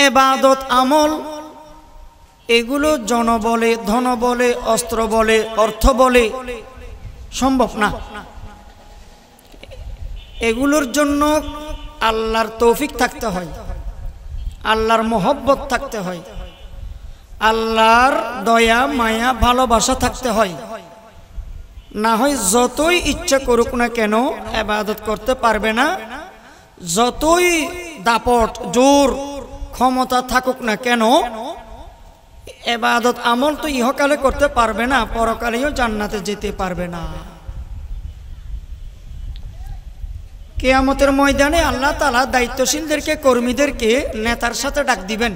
ইবাদত আমল এগুলো জনবলে, ধনবলে, অস্ত্র বলে, অর্থ বলে সম্ভব না। এগুলোর জন্য আল্লাহর তৌফিক থাকতে হয়, আল্লাহর মহব্বত থাকতে হয়, আল্লাহর দয়া মায়া ভালোবাসা থাকতে হয়। না হয় যতই ইচ্ছা করুক না কেন ইবাদত করতে পারবে না, যতই দাপট জোর ক্ষমতা থাকুক না কেন ইবাদত আমল তো ইহকালে করতে পারবে না, পরকালেও জান্নাতে যেতে পারবে না। কিয়ামতের ময়দানে আল্লাহ তাআলা দায়িত্বশীলদেরকে, কর্মীদেরকে নেতার সাথে ডাক দিবেন।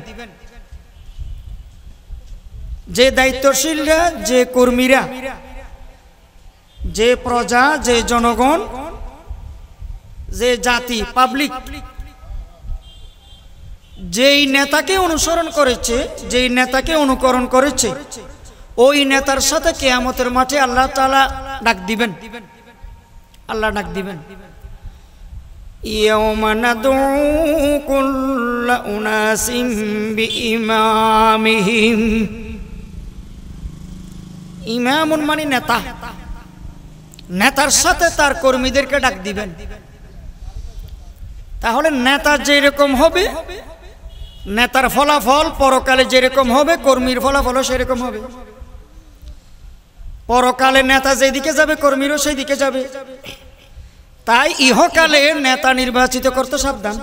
যে দায়িত্বশীলরা, যে কর্মীরা, যে প্রজা, যে জনগণ, যে জাতি, পাবলিক যেই নেতাকে অনুসরণ করেছে, যেই নেতাকে অনুকরণ করেছে, ওই নেতার সাথে কিয়ামতের মাঠে আল্লাহ তাআলা ডাক দিবেন। আল্লাহ ডাক দিবেন, ইয়াওমা নাদউ কুল্লা উনাসিম বিইমামিহিম। ইমামুন মানে নেতা, নেতার সাথে তার কর্মীদেরকে ডাক দিবেন। তাহলে নেতা যেরকম হবে, নেতার ফলাফল পরকালে যেরকম হবে, কর্মীর ফলাফলও সেরকম হবে। পরকালে নেতা যেদিকে যাবে, কর্মীরও সেই দিকে যাবে। তাই ইহকালে নেতা নির্বাচিত করতে সাবধান,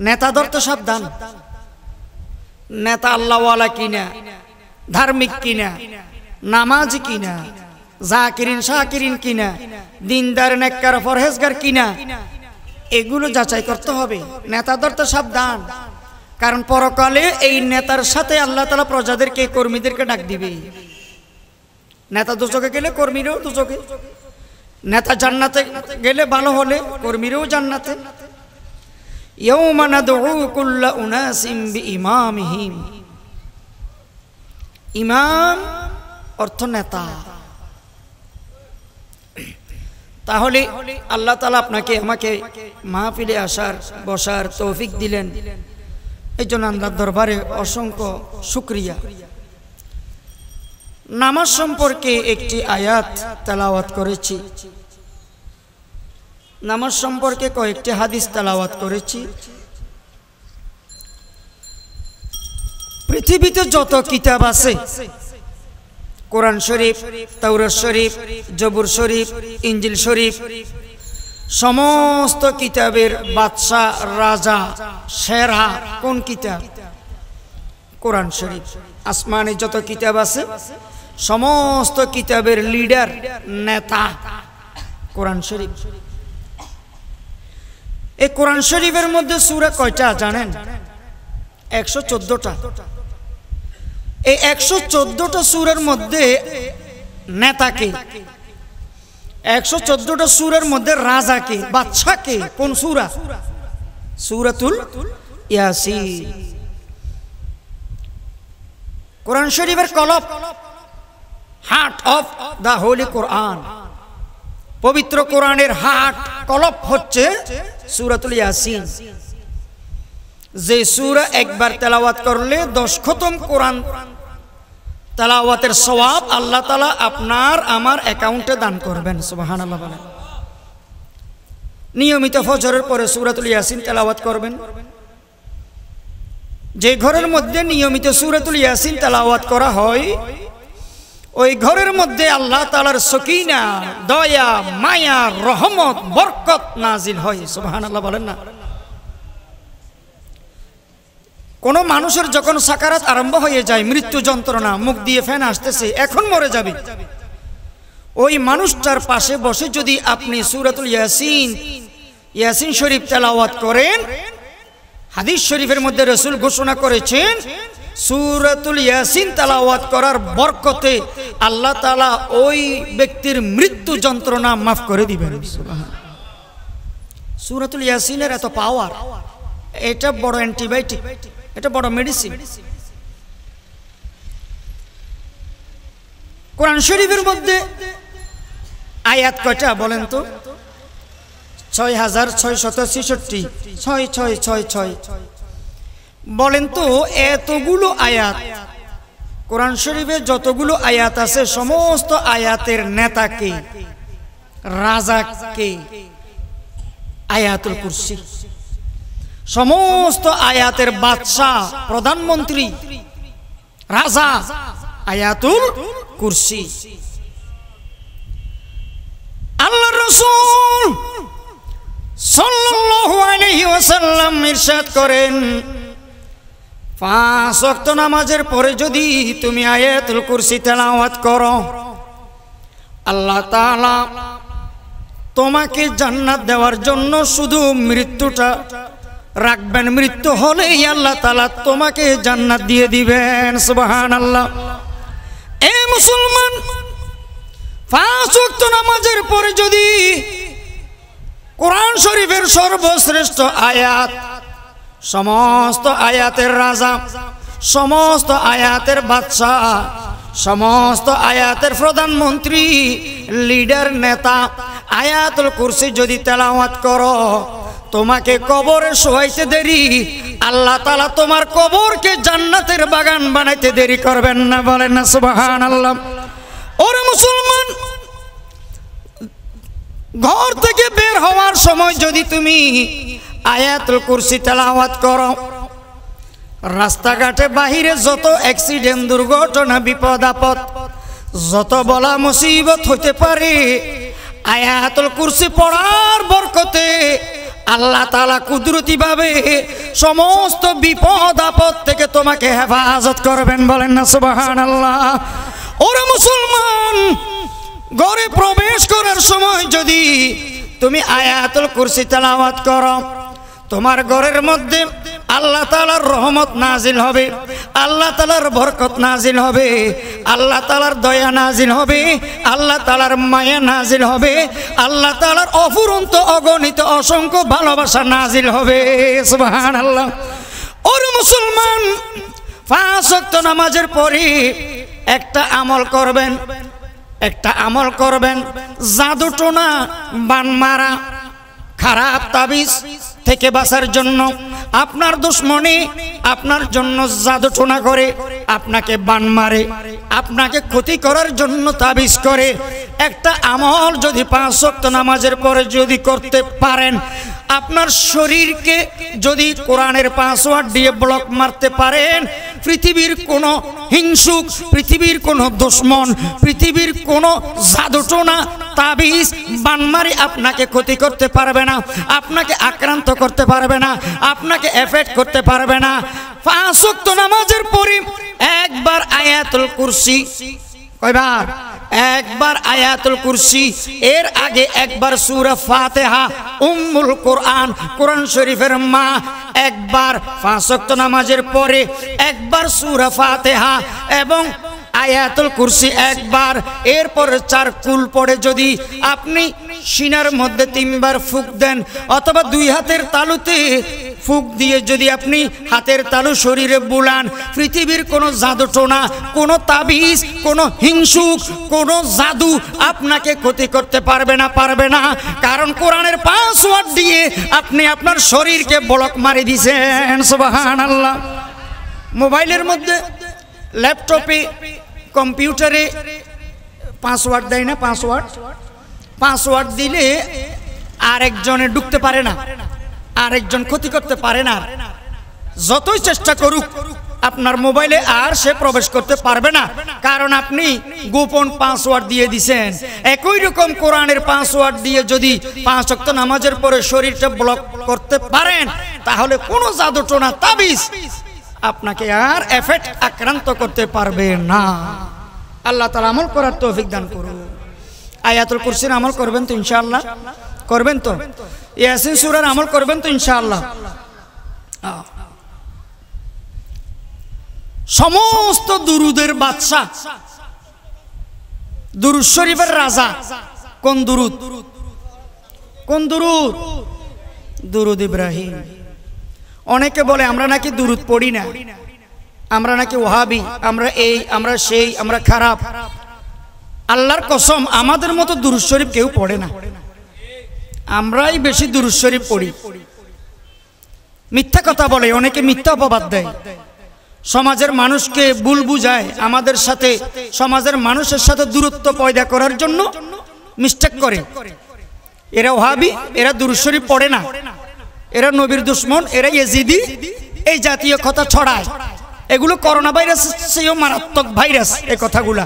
নেতা ধরতে সাবধান। নেতা আল্লাহওয়ালা কিনা, ধার্মিক কিনা, নামাজি কিনা, জাকিরিন শাকিরিন কিনা, দিনদার নেককার পরহেজগার কিনা, এগুলো যাচাই করতে হবে। নেতা ধরতে সাবধান, কারণ পরকালে এই নেতার সাথে আল্লাহ তাআলা প্রজাদেরকে, কর্মীদেরকে ডাক দিবে। নেতা দুচকে গেলে কর্মীরাও দুচকে, নেতা জান্নাতে গেলে ভালো হলে কর্মীরাও জান্নাতে। ইয়াওমা নাদউ কুল্লা উনাসিম বিইমামিহিম। ইমাম অর্থ নেতা। তাহলে আল্লাহ তাআলা আপনাকে আমাকে মাহফিলে আসার, বসার তৌফিক দিলেন। এই জন্য আল্লাহর দরবারে অসংখ্য শুকরিয়া। নামাজ সম্পর্কে একটি আয়াত তেলাওয়াত করেছি, নামাজ সম্পর্কে কয়েকটি হাদিস তেলাওয়াত করেছি। পৃথিবীতে যত কিতাব আছে, কোরআন শরীফ, তাওরাত শরীফ, জবুর শরীফ, ইনজিল শরীফ, সমস্ত কিতাবের বাদশা, রাজা, সেরা কোন কিতাব? কোরআন শরীফ। আসমানে যত কিতাব আছে সমস্ত কিতাবের লিডার, নেতা কোরআন শরীফ। এই কোরআন শরীফের মধ্যে সূরা কয়টা জানেন? 114টা। এই 114টা সূরার মধ্যে নেতাকে, 114টা সূরার মধ্যে রাজাকে, বাদশাকে কোন সূরা? সূরাতুল ইয়াসিন। কোরআন শরীফের কলব, হার্ট অফ দা হোলি কোরআন, পবিত্র কোরআনের হার্ট, কলব হচ্ছে সূরাতুল ইয়াসিন। যে সূরা একবার তেলাওয়াত করলে 10 খতম কোরআন তেলাওয়াতের সওয়াব আল্লাহ তাআলা আপনার আমার অ্যাকাউন্টে দান করবেন। সুবহানাল্লাহ বলেন। নিয়মিত ফজরের পরে সূরাতুল ইয়াসিন তেলাওয়াত করবেন। যে ঘরের মধ্যে নিয়মিত সূরাতুল ইয়াসিন তেলাওয়াত করা হয়, ওই ঘরের মধ্যে আল্লাহ তাআলার সকিনা, দয়া, মায়া, রহমত, বরকত নাজিল হয়। সুবহানাল্লাহ বলেন না। কোন মানুষের যখন সাকারাত আরম্ভ হয়ে যায়, মৃত্যু যন্ত্রণা, মুখ দিয়ে ফেন আসতেছে, এখন মরে যাবে, ওই মানুষটার পাশে বসে যদি আপনি সূরাতুল ইয়াসিন, ইয়াসিন শরীফ তেলাওয়াত করেন, হাদিস শরীফের মধ্যে রাসূল ঘোষণা করেছেন সূরাতুল ইয়াসিন তেলাওয়াত করার বরকতে আল্লাহ তাআলা ওই ব্যক্তির মৃত্যু যন্ত্রণা মাফ করে দিবেন। সুবহানাল্লাহ। সূরাতুল ইয়াসিনের এত পাওয়ার, এটা বড় অ্যান্টিবায়োটিক, এটা বড় মেডিসিন। কোরআন শরীফের মধ্যে আয়াত কয়টা বলেন তো? 6666, 6666। বলেন তো এতগুলো আয়াত কোরআন শরীফে যতগুলো আয়াত আছে সমস্ত আয়াতের নেতা কে? রাজা কে? আয়াতুল কুরসি। সমস্ত আয়াতের বাদশা, প্রধানমন্ত্রী, রাজা আয়াতুল কুরসি। আল্লাহর রাসূল সাল্লাল্লাহু আলাইহি ওয়াসাল্লাম ইরশাদ করেন, 5 ওয়াক্ত নামাজের পরে যদি তুমি আয়াতুল কুরসি তেলাওয়াত করো, আল্লাহ তাআলা তোমাকে জান্নাত দেওয়ার জন্য শুধু মৃত্যুটা রাখবেন। মৃত্যু হলেই আল্লাহ তাআলা তোমাকে জান্নাত দিয়ে দিবেন। সুবহানাল্লাহ। এ মুসলমান, 5 ওয়াক্ত নামাজের পরে যদি কোরআন শরীফের সর্বশ্রেষ্ঠ আয়াত, সমস্ত আয়াতের রাজা, সমস্ত আয়াতের বাদশাহ, সমস্ত আয়াতের প্রধানমন্ত্রী, লিডার, নেতা আয়াতুল কুরসি যদি তেলাওয়াত করো, তোমাকে কবরে শোয়াইতে দেরি আল্লাহ তাআলা তোমার কবরকে জান্নাতের বাগান বানাইতে দেরি করবেন না। বলেন না সুবহানাল্লাহ। ওরে মুসলমান, ঘর থেকে বের হওয়ার সময় যদি তুমি আয়াতুল কুরসি তেলাওয়াত করো, রাস্তাঘাটে বাহিরে যত অ্যাক্সিডেন্ট, দুর্ঘটনা, বিপদ আপদ, যত বলা মুসিবত হতে পারে, আয়াতুল কুরসি পড়ার বরকতে আল্লাহ তাআলা কুদরতি ভাবে সমস্ত বিপদ আপদ থেকে তোমাকে হেফাজত করবেন। বলেন না সুবহানাল্লাহ। ওরে মুসলমান, ঘরে প্রবেশ করার সময় যদি তুমি আয়াতুল কুরসি তেলাওয়াত করো, তোমার ঘরের মধ্যে আল্লাহ তাআলার রহমত নাজিল হবে, আল্লাহ তাআলার বরকত নাজিল হবে, আল্লাহ তাআলার দয়া নাজিল হবে, আল্লাহ তাআলার মায়া নাজিল হবে, আল্লাহ তাআলার অফুরন্ত অগণিত অসংখ্য ভালোবাসা নাজিল হবে। সুবহানাল্লাহ। ওরে মুসলমান, 5 ওয়াক্ত নামাজের পরে একটা আমল করবেন, একটা আমল করবেন, জাদু টোনা, বান মারা, খারাপ তাবিজ থেকে বাঁচার জন্য। আপনার দুশমনি আপনার জন্য জাদু টোনা করে, আপনাকে বান মারে, আপনাকে ক্ষতি করার জন্য তাবিজ করে, একটা আমল যদি 5 ওয়াক্ত নামাজের পরে যদি করতে পারেন, আপনার শরীরকে যদি কোরআনের পাসওয়ার্ড দিয়ে ব্লক মারতে পারেন, পৃথিবীর কোনো হিংসুক, পৃথিবীর কোনো দুশমন, পৃথিবীর কোনো জাদুটোনা, তাবিজ, বানমারি আপনাকে ক্ষতি করতে পারবে না, আপনাকে আক্রান্ত করতে পারবে না, আপনাকে এফেক্ট করতে পারবে না। 5 ওয়াক্ত নামাজের পরে একবার আয়াতুল কুরসি, কয়বার? একবার আয়াতুল কুরসি, এর আগে একবার সূরা ফাতিহা উম্মুল কোরআন, কোরআন শরীফের মা, একবার 5 ওয়াক্ত নামাজের পরে একবার সূরা ফাতিহা এবং আয়াতুল কুরসি একবার, এরপর 4 কুল পড়ে যদি আপনি সিনার মধ্যে 3 বার ফুঁক দেন, অথবা 2 হাতের তালুতে ফুঁক দিয়ে যদি আপনি হাতের তালু শরীরে বুলান, পৃথিবীর কোনো জাদুটোনা, কোনো তাবিজ, কোনো হিংসুক, কোনো জাদু আপনাকে ক্ষতি করতে পারবে না, পারবে না। কারণ কোরআনের পাসওয়ার্ড দিয়ে আপনি আপনার শরীরকে ব্লক মারি দিয়েছেন। সুবহানাল্লাহ। মোবাইলের মধ্যে, ল্যাপটপে, কম্পিউটারে পাসওয়ার্ড দেয় না? পাসওয়ার্ড দিলে আরেকজনে ঢুকতে পারে না, আরেকজন ক্ষতি করতে পারে না। যতই চেষ্টা করুক আপনার মোবাইলে আর সে প্রবেশ করতে পারবে না, কারণ আপনি গোপন পাসওয়ার্ড দিয়ে দিয়েছেন। একই রকম কোরআনের পাসওয়ার্ড দিয়ে যদি 5 ওয়াক্ত নামাজের পরে শরীরটা ব্লক করতে পারেন, তাহলে কোনো জাদুটোনা, তাবিজ আপনাকে আর এফেক্ট, আক্রান্ত করতে পারবে না। আল্লাহ তাআলা আমল করার তৌফিক দান করুন। আয়াতুল কুরসির আমল করবেন তো ইনশাআল্লাহ? করবেন তো? ইয়াসিন সূরার আমল করবেন তো ইনশাআল্লাহ? সমস্ত দুরুদের বাদশা, দুরুদ শরীফের রাজা কোন দুরুদ? কোন দুরুদ? দুরুদ ইব্রাহিম। অনেকে বলে আমরা নাকি দুরুদ পড়ি না, আমরা নাকি ওয়াহাবি, আমরা এই, আমরা সেই, আমরা খারাপ। আল্লাহর কসম, আমাদের মতো দুরুদ শরীফ কেউ পড়ে না, আমরাই বেশি দুরুদ শরীফ পড়ি। মিথ্যা কথা বলে, অনেকে মিথ্যা অপবাদ দেয়, সমাজের মানুষকে ভুল বুঝায়, আমাদের সাথে সমাজের মানুষের সাথে দূরত্ব পয়দা করার জন্য মিস্টেক করে। এরা ওহাবি, এরা দুরূদ শরীফ পড়ে না, এরা নবীর দুশমন, এরা ইয়েজিদি, এই জাতীয় কথা ছড়ায়। এগুলো করোনা ভাইরাস চেয়েও মারাত্মক ভাইরাস। এই কথাগুলা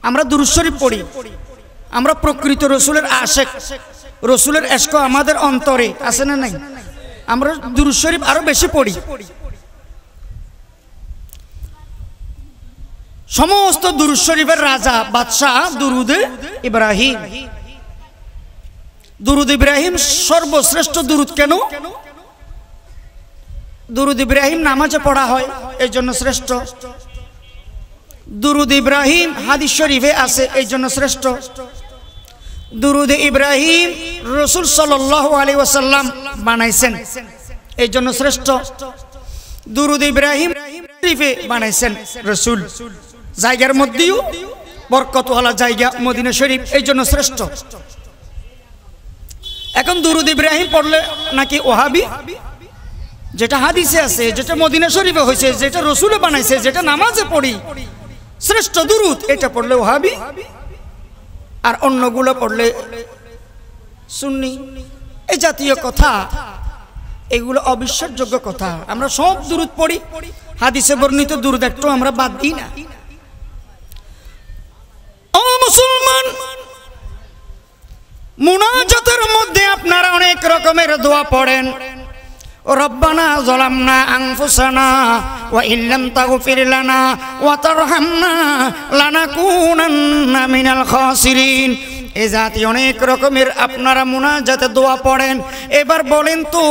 আমরা দুরূদ শরীফ পড়ি, আমরা প্রকৃত রসুলের আশেক, রসুলের এশক আমাদের অন্তরে আছে না নাই? আমরা দুরূদ শরীফ আরো বেশি পড়ি। সমস্ত দুরূদ শরীফের রাজা বাদশাহ দুরুদে ইব্রাহিম। দুরুদ ইব্রাহিম সর্বশ্রেষ্ঠ দুরুদ। কেন? দুরুদ ইব্রাহিম নামাজে পড়া হয়, এই জন্য শ্রেষ্ঠ। দুরুদ ইব্রাহিম হাদিস শরীফে আছে, এই জন্য শ্রেষ্ঠ। দুরুদ ইব্রাহিম রাসূল সাল্লাল্লাহু আলাইহি ওয়াসাল্লাম বানাইছেন, এই জন্য শ্রেষ্ঠ। দুরুদ ইব্রাহিম শরীফে বানাইছেন রাসূল, জায়গার মধ্যেও বরকতওয়ালা জায়গা মদিনা শরীফ, এই জন্য শ্রেষ্ঠ। এখন দুরুদ ইব্রাহিম পড়লে নাকি ওহাবি, যেটা হাদিসে আছে, যেটা মদিনা শরীফে হয়েছে, যেটা রসুলে বানাইছে, যেটা নামাজে পড়ি শ্রেষ্ঠ দুরুদ, এটা পড়লে ওহাবি, আর অন্যগুলো পড়লে সুন্নি। এই জাতীয় কথা, এগুলো অবিশ্বাসযোগ্য কথা। আমরা সব দুরুদ পড়ি, হাদিসে বর্ণিত দুরুদ একটু আমরা বাদ দিই না। ও মুসলমান, মুনাজাতের মধ্যে আপনারা অনেক রকমের দোয়া পড়েন। রব্বানা যালামনা আনফুসানা ওয়া ইল্লাম তাগফির লানা ওয়া তারহামনা লানাকুনান্না মিনাল খাসিরিন। এই জাতীয় অনেক রকমের আপনারা মুনাজাতে দোয়া পড়েন। এবার বলেন তো,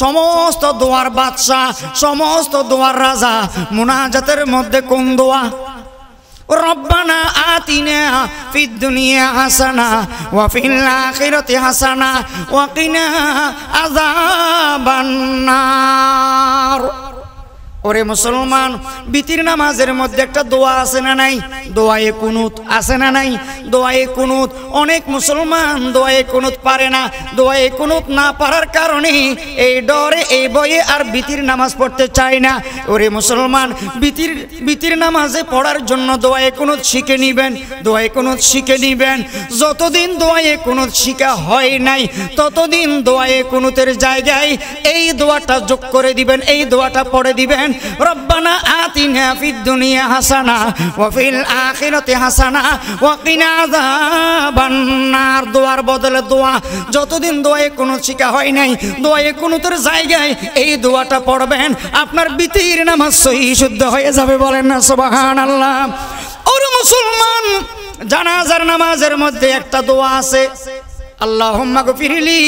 সমস্ত দোয়ার বাদশা, সমস্ত দোয়ার রাজা মুনাজাতের মধ্যে কোন দোয়া? রব্বানা আতিনা ফিদ দুনিয়া হাসানা ওয়া ফিল আখিরাতি হাসানা ওয়া কিনা আযাবান নার। ওরে মুসলমান, বিতির নামাজের মধ্যে একটা দোয়া আছে না নাই? দোয়ায়ে কুনুত আছে না নাই? দোয়ায়ে কুনুত অনেক মুসলমান দোয়ায়ে কুনুত পারে না। দোয়ায়ে কুনুত না পারার কারণে এই ডরে, এই ভয়ে আর বিতির নামাজ পড়তে চায় না। ওরে মুসলমান, বিতির নামাজে পড়ার জন্য দোয়ায়ে কুনুত শিখে নিবেন, দোয়ায়ে কুনুত শিখে নিবেন। যতদিন দোয়ায়ে কুনুত শিখা হয় নাই, ততদিন দোয়ায়ে কুনুতের জায়গায় এই দোয়াটা যোগ করে দিবেন, এই দোয়াটা পড়ে দিবেন। রব্বানা আতিনা ফিদ দুনিয়া হাসানা ওয়া ফিল আখিরাতি হাসানা ওয়া কিনা আযাবান নার। দোয়ার বদলে দোয়া। যতদিন দোয়ায়ে কুনুত শিখা হয় নাই, দোয়ায়ে কুনুতের জায়গায় এই দোয়াটা পড়বেন, আপনার বিতির নামাজ সহিহ শুদ্ধ হয়ে যাবে। বলেন না সুবহানাল্লাহ। ওরে মুসলমান, জানাজার নামাজের মধ্যে একটা দোয়া আছে, আল্লাহুম্মা গফিরলি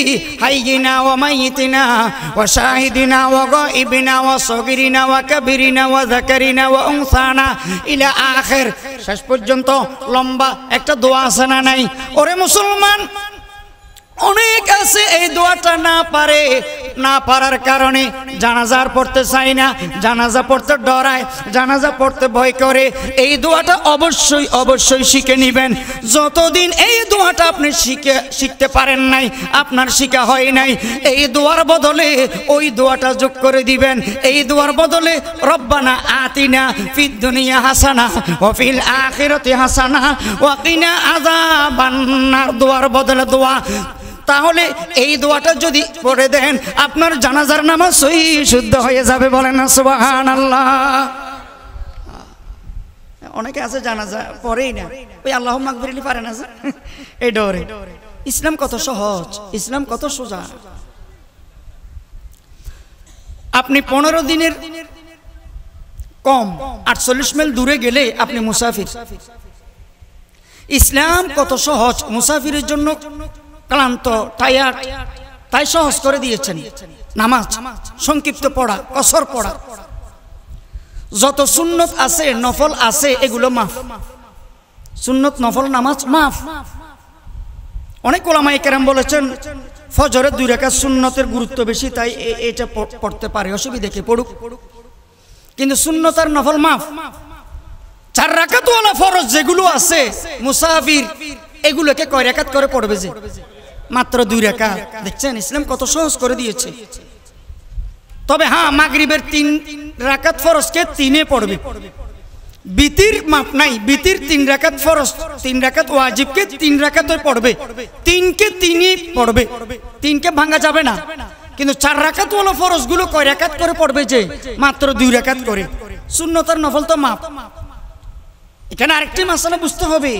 হাইয়িনা ওয়া মাইয়িতিনা ওয়া শাহিদিনা ওয়া গায়িবিনা ওয়া সগীরিনা ওয়া কাবীরিনা ওয়া যাকারিনা ওয়া উনসানা ইলা আখির। শেষ পর্যন্ত লম্বা একটা দোয়া আছে না নাই? ওরে মুসলমান, অনেক আছে এই দোয়াটা না পারে, না পারার কারণে জানাজার পড়তে চায় না, জানাজা পড়তে ডরায়, জানাজা পড়তে ভয় করে। এই দোয়াটা অবশ্যই অবশ্যই শিখে নেবেন। যতদিন এই দোয়াটা আপনি শিখতে পারেন নাই, আপনার শিখা হয় নাই, এই দোয়ার বদলে ওই দোয়াটা যোগ করে দিবেন। এই দোয়ার বদলে রব্বানা আতিনা ফিদ দুনিয়া হাসানা ওয়া ফিল আখিরাতি হাসানা ওয়া কিনা আযাবান নার। দোয়ার বদলে দোয়া। তাহলে এই দোয়াটা যদি পড়ে দেন, আপনার জানাজার নামাজ সহিহ শুদ্ধ হয়ে যাবে। বলেন না সুবহানাল্লাহ। অনেকে আছে জানাজা পড়েই না, ওই আল্লাহুম্মা গফিরলি পারে না, এই ডরে। ইসলাম কত সহজ, ইসলাম কত সোজা। আপনি 15 দিনের কম 48 মাইল দূরে গেলে আপনি মুসাফির। ইসলাম কত সহজ, মুসাফিরের জন্য ক্লান্ত, টায়ার্ড, তাই সহজ করে দিয়েছেন। নামাজ সংক্ষিপ্ত পড়া, কসর পড়া, যত সুন্নত আছে, নফল আছে, এগুলো মাফ। সুন্নত নফল নামাজ মাফ। অনেক ওলামায়ে কেরাম বলেছেন ফজরের 2 রাকাত সুন্নতের গুরুত্ব বেশি, তাই এটা পড়তে পারে, অসুবিধা কি, পড়ুক। কিন্তু সুন্নত আর নফল মাফ। 4 রাকাত ওয়ালা ফরজ যেগুলো আছে মুসাফির, এগুলোকে কয় রাকাত করে পড়বে? যে মাত্র 2 রাকাত। দেখছেন ইসলাম কত সহজ করে দিয়েছে। তবে হ্যাঁ মাগরিবের 3 রাকাত ফরজকে 3-এ পড়বে, বিতির মাপ নাই, বিতির 3 রাকাত ফরজ, 3 রাকাত ওয়াজিবকে 3 রাকাতে পড়বে, 3কে 3ই পড়বে, 3কে ভাঙা যাবে না। কিন্তু 4 রাকাত ওয়ালা ফরজগুলো কয় রাকাত করে পড়বে? যে মাত্র 2 রাকাত করে। সুন্নত আর নফল তো মাপ। এখানে আরেকটি মাসালা বুঝতে হবে,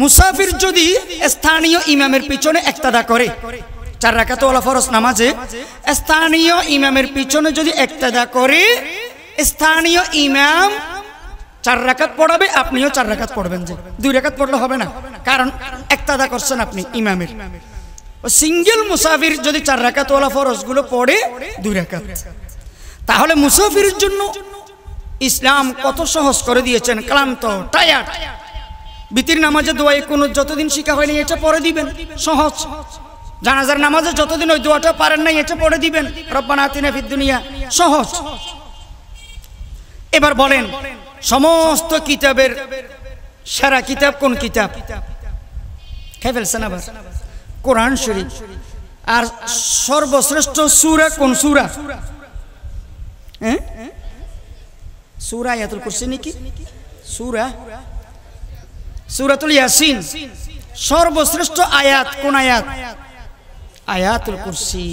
মুসাফির যদি স্থানীয় ইমামের পিছনে ইক্তাদা করে, 4 রাকাত ওয়ালা ফরজ নামাজে স্থানীয় ইমামের পিছনে যদি ইক্তাদা করে, স্থানীয় ইমাম 4 রাকাত পড়াবে, আপনিও 4 রাকাত পড়বেন। যে 2 রাকাত পড়লে হবে না, কারণ ইক্তাদা করছেন আপনি ইমামের। সিঙ্গেল মুসাফির যদি 4 রাকাত ওয়ালা ফরজগুলো পড়ে 2 রাকাত, তাহলে মুসাফিরের জন্য ইসলাম কত সহজ করে দিয়েছেন। ক্লান্ত, টায়ার্ড, বিতির নামাজে দোয়া কুনুত যতদিন শিখা হয়নি এটা পড়ে দিবেন, সহজ। জানাজার নামাজে যতদিন ওই দোয়াটা পারেন নাই এটা পড়ে দিবেন, রব্বানা আতিনা ফিদ দুনিয়া, সহজ। এবার বলেন, সমস্ত কিতাবের সেরা কিতাব কোন কিতাব? খেয়ে ফেলছেন আবার? কোরআন শরীফ। আর সর্বশ্রেষ্ঠ সূরা কোন সূরা? সূরা আয়াতুল কুরসি নাকি? সূরাতুল ইয়াসিন। সর্বশ্রেষ্ঠ আয়াত কোন আয়াত? আয়াতুল কুরসি।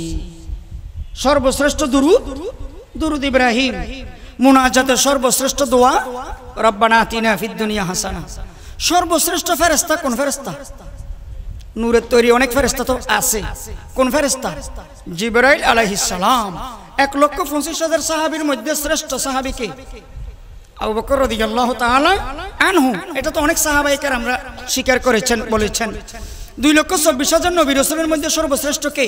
সর্বশ্রেষ্ঠ দুরূদ দুরূদ ইব্রাহিম। মুনাজাতের সর্বশ্রেষ্ঠ দোয়া রব্বানা আতিনা ফিদ দুনিয়া হাসানা। সর্বশ্রেষ্ঠ ফেরেশতা কোন ফেরেশতা? নূরের তৈরি অনেক ফেরেশতা তো আছে। কোন ফেরেশতা? জিবরাইল আলাইহিস সালাম। 1,25,000 সাহাবীর মধ্যে শ্রেষ্ঠ সাহাবী কে? আবু বকর রাদিয়াল্লাহু তাআলা আনহু। এটা তো অনেক সাহাবায়ে কেরামরা স্বীকার করেছেন, বলেছেন। 2,24,000 নবী রাসূলের মধ্যে সর্বশ্রেষ্ঠ কে?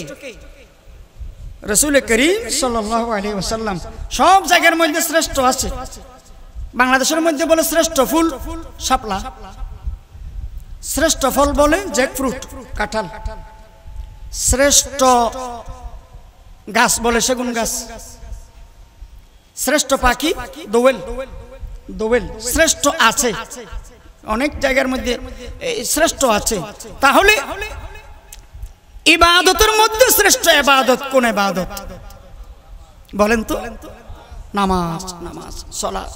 রাসূল করিম সাল্লাল্লাহু আলাইহি ওয়াসাল্লাম। সব জায়গার মধ্যে শ্রেষ্ঠ আছে। বাংলাদেশের মধ্যে বলে শ্রেষ্ঠ ফুল শাপলা, শ্রেষ্ঠ ফল বলে জ্যাকফ্রুট কাঁঠাল, শ্রেষ্ঠ গাছ বলে সেগুন গাছ, শ্রেষ্ঠ পাখি দোয়েল। দোয়েল শ্রেষ্ঠ আছে, অনেক জায়গার মধ্যে শ্রেষ্ঠ আছে। তাহলে ইবাদতের মধ্যে শ্রেষ্ঠ ইবাদত কোন ইবাদত বলেন তো? নামাজ। নামাজ, সালাত।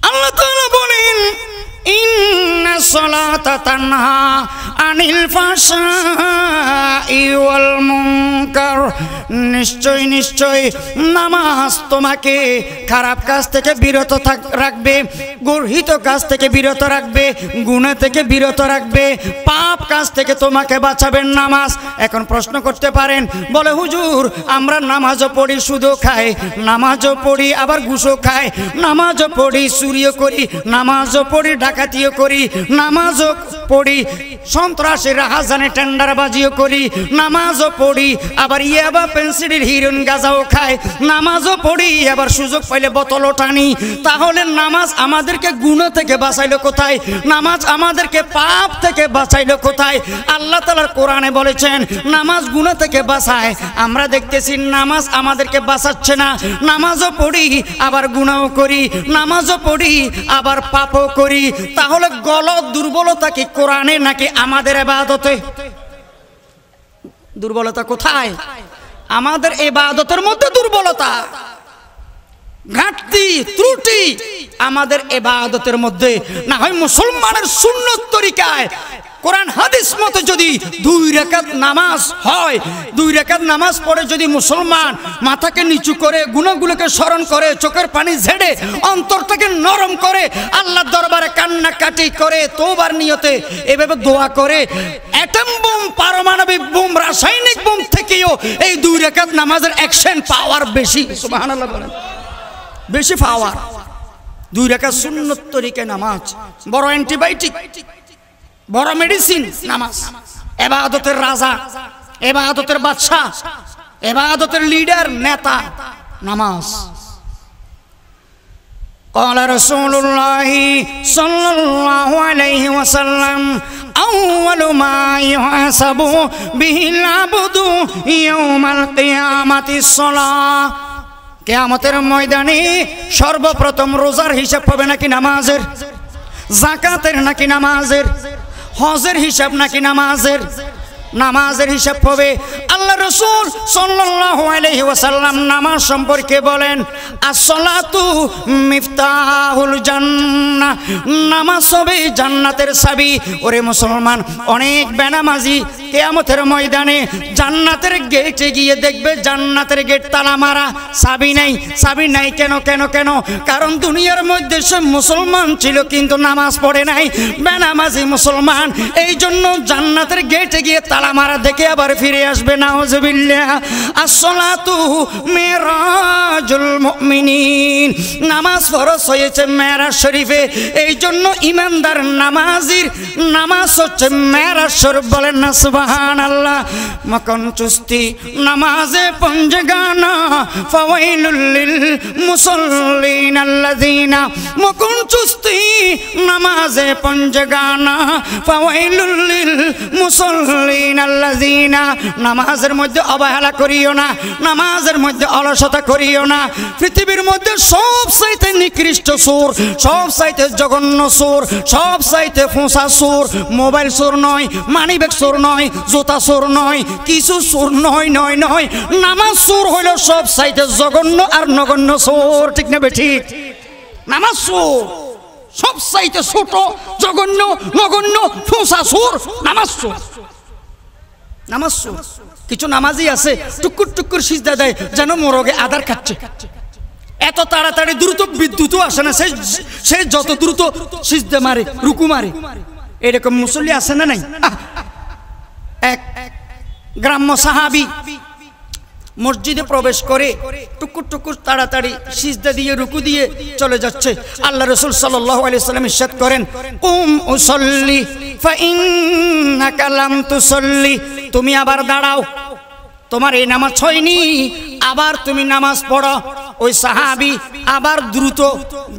আল্লাহ তাআলা বলেন, ইন্না সালাতা তানহা আনিল ফাহশাই ওয়াল মুনকার। নিশ্চয় নিশ্চয় নামাজ তোমাকে খারাপ কাজ থেকে বিরত রাখবে, গর্হিত কাজ থেকে বিরত রাখবে, গুনাহ থেকে বিরত রাখবে, পাপ কাজ থেকে তোমাকে বাঁচাবেন নামাজ। এখন প্রশ্ন করতে পারেন, বলে হুজুর আমরা নামাজও পড়ি সুদও খাই, নামাজও পড়ি আবার ঘুষও খাই, নামাজও পড়ি চুরিও করি, নামাজও পড়ি ডাকাতিও করি, নামাজও পড়ি সন্ত্রাসী রাহাজানে টেন্ডারবাজিও করি, নামাজও পড়ি আবার ইয়াবা পেন্সিলের হিরোইন গাঁজাও খায়, নামাজও পড়ি আবার সুযোগ পাইলে বোতলও টানি। তাহলে নামাজ আমাদেরকে গুনাহ থেকে বাঁচাইলো কোথায়? নামাজ আমাদেরকে পাপ থেকে বাঁচাইলো কোথায়? আল্লাহ তাআলা কোরআনে বলেছেন নামাজ গুনাহ থেকে বাঁচায়। আমরা দেখতেছি নামাজ আমাদেরকে বাঁচাচ্ছে না। নামাজও পড়ি আবার গুনাহও করি, নামাজও পড়ি আবার পাপও করি। তাহলে গলত দুর্বলতা কি কোরআনে নাকি আমাদের ইবাদতে? দুর্বলতা কোথায়? আমাদের ইবাদতের মধ্যে দুর্বলতা, ঘাটতি, ত্রুটি আমাদের ইবাদতের মধ্যে। না হয় মুসলমানের সুন্নত তরিকায় কোরআন হাদিস মতে যদি 2 রাকাত নামাজ হয়, 2 রাকাত নামাজ পড়ে যদি মুসলমান মাথাকে নিচু করে গুনাহগুলোকে স্মরণ করে, চোখের পানি ঝেড়ে অন্তরটাকে নরম করে, আল্লাহর দরবারে কান্নাকাটি করে, তওবার নিয়তে এভাবে দোয়া করে, অ্যাটম বোম, পারমাণবিক বোম, রাসায়নিক বোম থেকেও এই 2 রাকাত নামাজের অ্যাকশন পাওয়ার বেশি। সুবহানাল্লাহ বলেন, বেশি পাওয়ার। 2 রাকাত সুন্নত তরিকায় নামাজ বড় অ্যান্টিবায়োটিক, বড় মেডিসিন নামাজ। ইবাদতের রাজা, ইবাদতের বাদশা, ইবাদতের লিডার, নেতা নামাজ। قال رسول الله صلى الله عليه وسلم أول ما يحاسب به العبد يوم القيامة الصلاة। কিয়ামতের ময়দানে সর্বপ্রথম রোজার হিসাব হবে নাকি নামাজের? জাকাতের নাকি নামাজের? হজের হিসাব নাকি নামাজের? নামাজের হিসাব হবে। আল্লাহ রাসূল সাল্লাল্লাহু আলাইহি ওয়াসাল্লাম নামাজ সম্পর্কে বলেন, as-salatu মিফতাহুল জান্নাহ, নামাজ হবে জান্নাতের চাবি। ওরে মুসলমান, অনেক বেনামাজি কিয়ামতের ময়দানে জান্নাতের গেটে গিয়ে দেখবে জান্নাতের গেট তালা মারা, চাবি নাই। চাবি নাই কেন কেন কেন? কারণ দুনিয়ার মধ্যে সে মুসলমান ছিল কিন্তু নামাজ পড়ে নাই, বেনামাজি মুসলমান। এই জন্য জান্নাতের গেটে গিয়ে তালা মারা দেখে আবার ফিরে আসবে। নাউজুবিল্লাহ। আসসালাতু মিরাজুল মুমিনিন, নামাজ ফরজ হয়েছে মেরাজ শরীফে। এই জন্য ইমানদার নামাজির নামাজ হচ্ছে মেরাজ শরীফ। বলেন না সুবহানাল্লাহ। মকন চুস্তি নামাজে পঞ্জগানা ফাওয়াইলুল লিল মুসাল্লিন আল্লাযিনা, মকন চুস্তি নামাজে পঞ্জগানা ফাওয়াইলুল লিল মুসাল্লিন আল্লাযিনা। নামাজের মধ্যে অবহেলা করিও না, নামাজের মধ্যে অলসতা করিও না। পৃথিবীর মধ্যে সব চাইতে নিকৃষ্ট চোর, সব চাইতে জঘন্য চোর, সব চাইতে ফোঁসা চোর মোবাইল চোর নয়, মানিব্যাগ চোর নয়, জুতা চোর নয়, কিছু চোর নয় নয় নয়, নামাজ চোর হইল সব চাইতে জঘন্য আর নগণ্য চোর। ঠিক না বেঠিক? নামাজ চোর সব চাইতে ছোট, জঘন্য, নগণ্য, ফোঁসা চোর নামাজ চোর। নামাজ চোর। কিছু নামাজি আছে টুকুর টুকুর সিজদা দেয় যেন মোরগে আদার খাচ্ছে। এত তাড়াতাড়ি দ্রুত বিদ্যুৎও আসে না, সে যত দ্রুত সিজদা মারে, রুকু মারে। এরকম মুসল্লি আছে না নাই? এক গ্রাম্য সাহাবী মসজিদে প্রবেশ করে টুকুর টুকুর তাড়াতাড়ি সিজদা দিয়ে রুকু দিয়ে চলে যাচ্ছে। আল্লাহ রাসূল সাল্লাল্লাহু আলাইহি ওয়াসাল্লাম ইরশাদ করেন, কুম উসাল্লি ফাইন্নাকা লাম তুসাল্লি, তুমি আবার দাঁড়াও, তোমার এই নামাজ হয়নি, আবার তুমি নামাজ পড়ো। ওই সাহাবী আবার দ্রুত,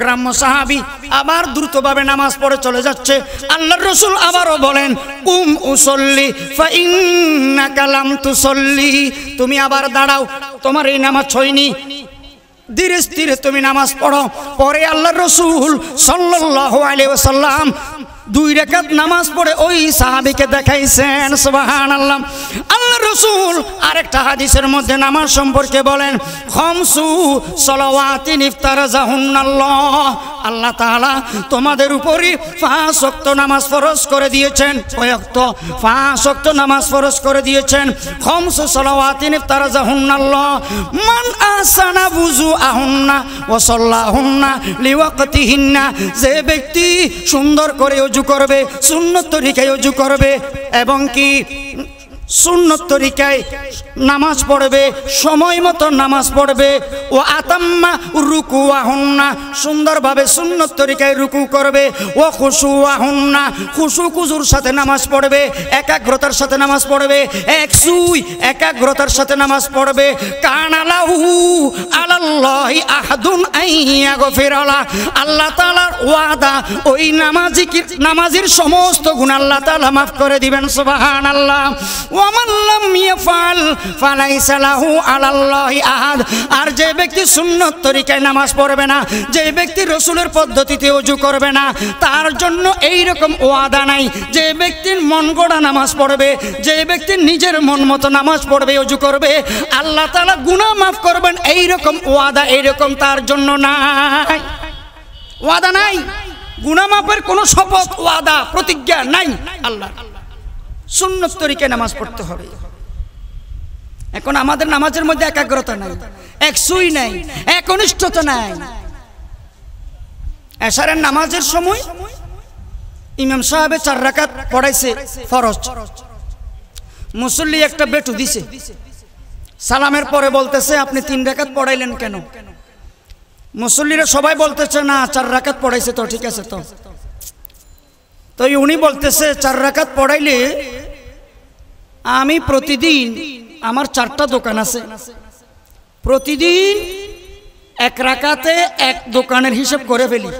গ্রাম্য সাহাবী আবার দ্রুতভাবে নামাজ পড়ে চলে যাচ্ছে। আল্লাহর রাসূল আবারও বলেন, কুম উসাল্লি ফাইন্নাকা লাম তুসাল্লি, তুমি আবার দাঁড়াও, তোমার এই নামাজ হয়নি, ধীরে স্থিরে তুমি নামাজ পড়ো। পরে আল্লাহর রাসূল সাল্লাল্লাহু আলাইহি ওয়াসাল্লাম 2 রাকাত নামাজ পড়ে ওই সাহাবীকে দেখাইছেন। সুবহানাল্লাহ। আল্লাহর রাসূল আরেকটা হাদিসের মধ্যে নামাজ সম্পর্কে বলেন, খামসু সালাওয়াতিন ইফতারাজাহুন্নাল্লাহ, আল্লাহ তাআলা তোমাদের উপরে 5 ওয়াক্ত নামাজ ফরজ করে দিয়েছেন। কয় ওয়াক্ত? 5 ওয়াক্ত নামাজ ফরজ করে দিয়েছেন। খামসু সালাওয়াতিন ইফতারাজাহুন্নাল্লাহ মান আহসানা বুজুআহুন্না ওয়া সাল্লাহুন্না লিওয়াক্তিহিন্না, যে ব্যক্তি সুন্দর করে ওযু করবে, সুন্নত তরিকায় ওযু করবে এবং কি সুন্নত তরিকায় নামাজ পড়বে, সময় মতো নামাজ পড়বে, ও আতাম্মা রুকুআহুন্না, সুন্দরভাবে সুন্নত তরিকায় রুকু করবে, ও খুশুআহুন্না, খুশু খুজুর সাথে নামাজ পড়বে, একাগ্রতার সাথে নামাজ পড়বে, একসুই একাগ্রতার সাথে নামাজ পড়বে। কানালাহু আলাল্লাহি আহাদুন আইয়াগফিরালা, আল্লাহ তাআলার ওয়াদা ওই নামাজির সমস্ত গুনাহ আল্লাহ তাআলা মাফ করে দিবেন। সুবহানাল্লাহ। ওয়ামান লাম ইয়াফআল ফালাইসা লাহু আলাল্লাহি আহাদ, আর যে ব্যক্তি সুন্নত তরিকায় নামাজ পড়বে না, যে ব্যক্তি রাসূলের পদ্ধতিতে ওযু করবে না, তার জন্য এই রকম ওয়াদা নাই। যে ব্যক্তির মন গড়া নামাজ পড়বে, যে ব্যক্তি নিজের মন মতো নামাজ পড়বে, ওযু করবে, আল্লাহ তাআলা গুনাহ মাফ করবেন, এই রকম ওয়াদা এই রকম তার জন্য নাই। ওয়াদা নাই, গুনাহ মাফের কোনো শপথ, ওয়াদা, প্রতিজ্ঞা নাই আল্লাহ। সুন্নত তরিকায় নামাজ পড়তে হবে। এখন আমাদের নামাজের মধ্যে একাগ্রতা নাই, একসুই নাই, একনিষ্ঠতা নাই। এশারের নামাজের সময় ইমাম সাহেবে 4 রাকাত পড়াইছে ফরজ, মুসল্লি একটা বেটু দিছে, সালামের পরে বলতেছে আপনি 3 রাকাত পড়াইলেন কেন? মুসল্লিরা সবাই বলতেছে না 4 রাকাত পড়াইছে তো ঠিক আছে। তো উনি বলতেছে 4 রাকাত পড়াইলে আমি প্রতিদিন, আমার 4টা দোকান আছে, প্রতিদিন 1 রাকাতে 1 দোকানের হিসাব করে ফেলি,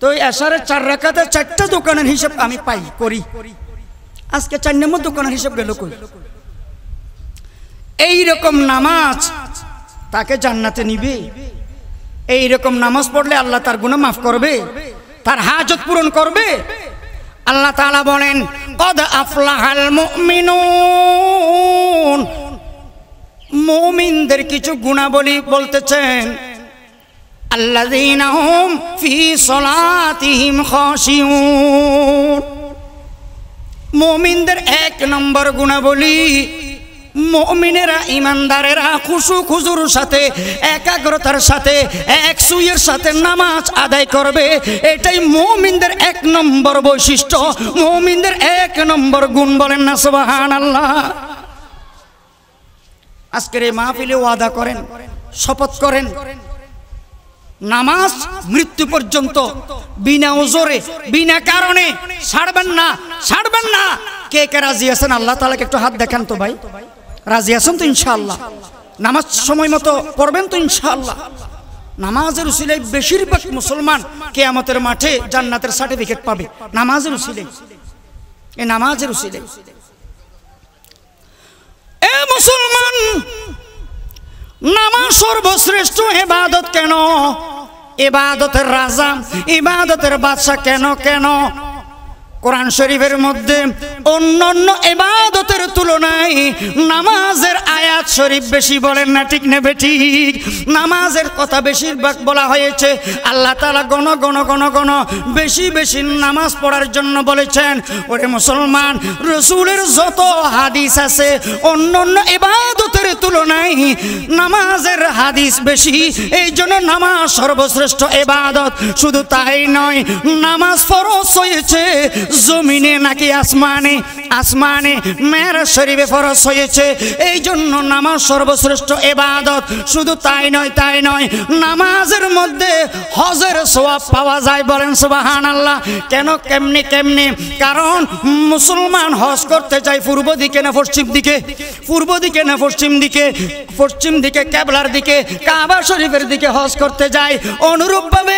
তো এশারের 4 রাকাতে 4টা দোকানের হিসাব আমি পাই করি, আজকে 4 নম্বর দোকানের হিসাব গেল কই? এই রকম নামাজ তাকে জান্নাতে নিবে। এই রকম নামাজ পড়লে আল্লাহ তার গুনাহ মাফ করবে, তার হাজত পূরণ করবে। আল্লাহ তাআলা বলেন, কদ আফলাহাল মুমিনুন, মুমিনদের কিছু গুণাবলী বলতেছেন। আল্লাযীনা হুম ফি সলাতিহিম খাশিউন, মুমিনদের এক নম্বর গুণাবলী, মুমিনেরা ইমানদারেরা খুশু খুজুর সাথে একাগ্রতার সাথে একসুয়ের সাথে নামাজ আদায় করবে। এটাই মুমিনদের এক নম্বর বৈশিষ্ট্য, মুমিনদের এক নম্বর গুণ। বলেন না সুবহানাল্লাহ। আজকের এই মাহফিলে ওয়াদা করেন, শপথ করেন, নামাজ মৃত্যু পর্যন্ত বিনা ওজরে বিনা কারণে ছাড়বেন না, ছাড়বেন না। কে কে রাজি আছেন? আল্লাহ তাআলাকে একটু হাত দেখান তো ভাই। রাজি আছেন তো ইনশাআল্লাহ? নামাজ সময় মতো পড়বেন তো ইনশাআল্লাহ? নামাজের উসিলায় বেশিরভাগ মুসলমান কিয়ামতের মাঠে জান্নাতের সার্টিফিকেট পাবে, নামাজের উসিলায়। এই নামাজের উসিলায় এ মুসলমান, নামাজ সর্বশ্রেষ্ঠ ইবাদত। কেন? ইবাদতের রাজা, ইবাদতের বাদশা। কেন? কেন? কোরআন শরীফের মধ্যে অন্যান্য ইবাদতের তুলনায় নামাজের আয়াত শরীফ বেশি। বলেন না ঠিক না বেঠিক? নামাজের কথা বেশিরভাগ বলা হয়েছে। আল্লাহ তাআলা গণ গণ গণ গণ বেশি বেশি নামাজ পড়ার জন্য বলেছেন। ওরে মুসলমান, রাসূলের যত হাদিস আছে অন্যান্য ইবাদতের তুলনায় নামাজের হাদিস বেশি, এই জন্য নামাজ সর্বশ্রেষ্ঠ ইবাদত। শুধু তাই নয়, নামাজ ফরজ হয়েছে জমিনে নাকি আসমানে? আসমানে। মেরাজ শরীফে ফরজ হয়েছে, এই জন্য নামাজ সর্বশ্রেষ্ঠ ইবাদত। শুধু তাই নয়, তাই নয়, নামাজের মধ্যে হজের সওয়াব পাওয়া যায়। বলেন সুবহানাল্লাহ। কেন? কেমনে কেমনে? কারণ মুসলমান হজ করতে যায় পূর্ব দিকে না পশ্চিম দিকে? পূর্ব দিকে না পশ্চিম দিকে? পশ্চিম দিকে, কিবলার দিকে, কাবা শরীফের দিকে হজ করতে যায়। অনুরূপভাবে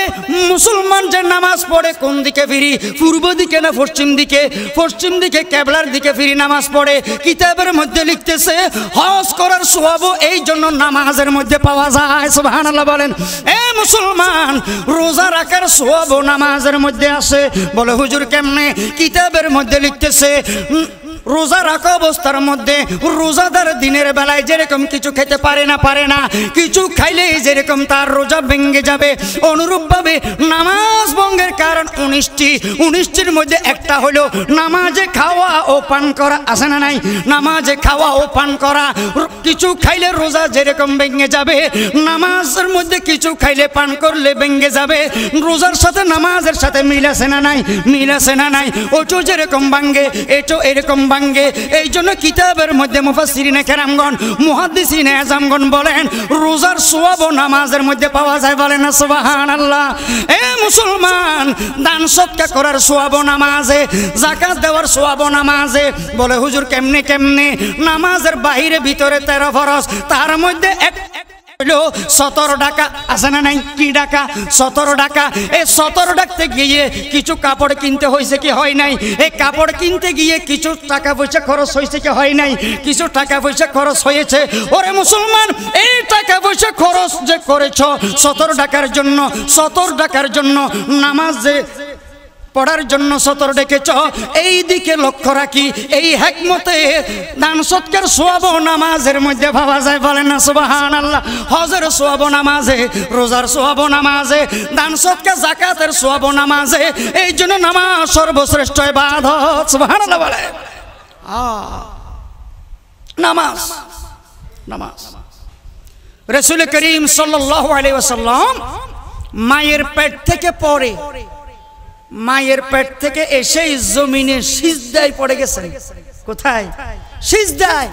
মুসলমান যে নামাজ পড়ে কোন দিকে ফিরি? পূর্ব দিকে না পশ্চিম দিকে? পশ্চিম দিকে, কিবলার দিকে ফিরি নামাজ পড়ে। কিতাবের মধ্যে লিখতেছে হজ করার সওয়াবও এই জন্য নামাজের মধ্যে পাওয়া যায়। সুবহানাল্লাহ বলেন। এ মুসলমান, রোজা রাখার সওয়াবও নামাজের মধ্যে আছে। বলে হুজুর কেমনে? কিতাবের মধ্যে লিখতেছে রোজা রাখা অবস্থার মধ্যে রোজাদার দিনের বেলায় যেরকম কিছু খেতে পারে না, কিছু খাইলেই যেরকম তার রোজা ভেঙে যাবে, অনুরূপভাবে নামাজ ভঙ্গের কারণ 19টির মধ্যে একটা হলো নামাজে খাওয়া ও পান করা। আছে না নাই? নামাজে খাওয়া ও পান করা। কিছু খাইলে রোজা যেরকম ভেঙে যাবে, নামাজের মধ্যে কিছু খাইলে পান করলে ভেঙে যাবে। রোজার সাথে নামাজের সাথে মিল আছে না নাই? মিল আছে না নাই? ওটো যেরকম ভাঙ্গে এটো এরকম ভাঙ্গে। এই জন্য কিতাবের মধ্যে মুফাসসিরিনে কেরামগণ, মুহাদ্দিসিনে আযমগণ বলেন রোজার সওয়াবও নামাজের মধ্যে পাওয়া যায়। বলেন না সুবহানাল্লাহ। এ মুসলমান, দান সদকা করার সওয়াবও নামাজে, যাকাত দেওয়ার সওয়াবও নামাজে। বলে হুজুর কেমনে কেমনে? নামাজের বাইরে ভিতরে 13 ফরজ, তার মধ্যে এক 17 টাকা। আছে না নাই? কি টাকা? 17 টাকা। এই 17 টাকাতে গিয়ে কিছু কাপড় কিনতে হয়েছে কি হয় নাই? এই কাপড় কিনতে গিয়ে কিছু টাকা পয়সা খরচ হয়েছে কি হয় নাই? কিছু টাকা পয়সা খরচ হয়েছে। ওরে মুসলমান, এই টাকা পয়সা খরচ যে করেছ 17 টাকার জন্য, 17 টাকার জন্য নামাজ যে পড়ার জন্য 17 ডেকেছ, এই দিকে লক্ষ্য রাখি। এই হিকমতে দান সদকার সওয়াবও নামাজের মধ্যে পাওয়া যায়। বলেন না সুবহানাল্লাহ। হজের সওয়াবও নামাজে, রোজার সওয়াবও নামাজে, দান সদকা যাকাতের সওয়াবও নামাজে। এই জন্য নামাজ সর্বশ্রেষ্ঠ ইবাদত। সুবহানাল্লাহ বলে। নামাজ, নামাজ। রাসূল করিম সাল্লাল্লাহু আলাইহি ওয়াসাল্লাম মায়ের পেট থেকে পড়ে, মায়ের পেট থেকে এসেই জমিনে সিজদায় পড়ে গেছেন। কোথায়? সিজদায়।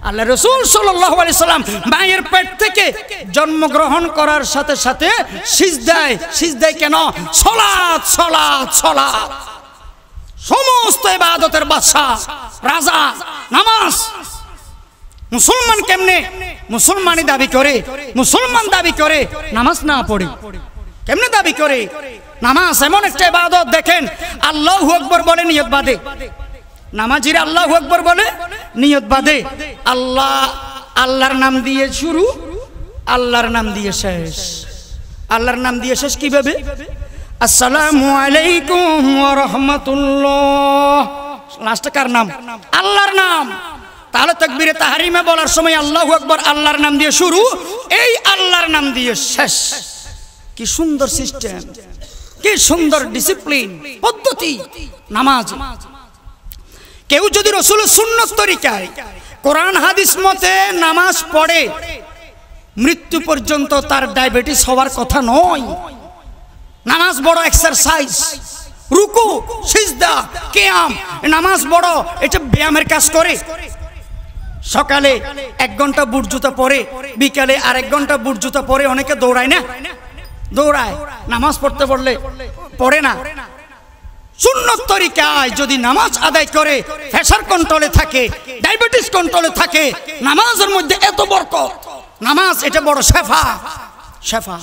আল্লাহ রাসূল সাল্লাল্লাহু আলাইহি সাল্লাম মায়ের পেট থেকে জন্মগ্রহণ করার সাথে সাথে সিজদায়। সিজদায় কেন? সালাত, সালাত, সালাত। সমস্ত ইবাদতের বাদশা, রাজা নামাজ। মুসলমান কেমনে মুসলমানি দাবি করে? মুসলমান দাবি করে নামাজ না পড়ে। কেমনে দাবি করে? নামাজ এমন একটা ইবাদত, দেখেন আল্লাহু আকবার বলে নিয়ত বাঁধে। নামাজিরা আল্লাহু আকবার বলে নিয়ত বাঁধে। আল্লাহর নাম দিয়ে শুরু, আল্লাহর নাম দিয়ে শেষ। আল্লাহর নাম দিয়ে শেষ কিভাবে? আসসালামু আলাইকুম ওয়া রাহমাতুল্লাহ। লাস্টে কার নাম? আল্লাহর নাম। তাহলে তাকবীরে তাহরিমা বলার সময় আল্লাহু আকবার আল্লাহর নাম দিয়ে শুরু, এই আল্লাহর নাম দিয়ে শেষ। কি সুন্দর সিস্টেম, কি সুন্দর ডিসিপ্লিন পদ্ধতি নামাজ। কেউ যদি রাসূলের সুন্নাত তরিকায় কোরআন হাদিস মতে নামাজ পড়ে, মৃত্যু পর্যন্ত তার ডায়াবেটিস হওয়ার কথা নয়। নামাজ বড় এক্সারসাইজ, রুকু সিজদা কিয়াম, নামাজ বড় এটা ব্যায়ামের কাজ করে। সকালে 1 ঘন্টা বুট জুতা পরে, বিকালে আর 1 ঘন্টা বুট জুতা পরে অনেকে দৌড়ায় না, দৌড়ায় নামাজ পড়তে বললে পড়ে না। সুন্নত তরিকায় যদি নামাজ আদায় করে, প্রেসার কন্ট্রোলে থাকে, ডায়াবেটিস কন্ট্রোলে থাকে, নামাজের মধ্যে এত বরকত। নামাজ এটা বড় শেফা, শেফা।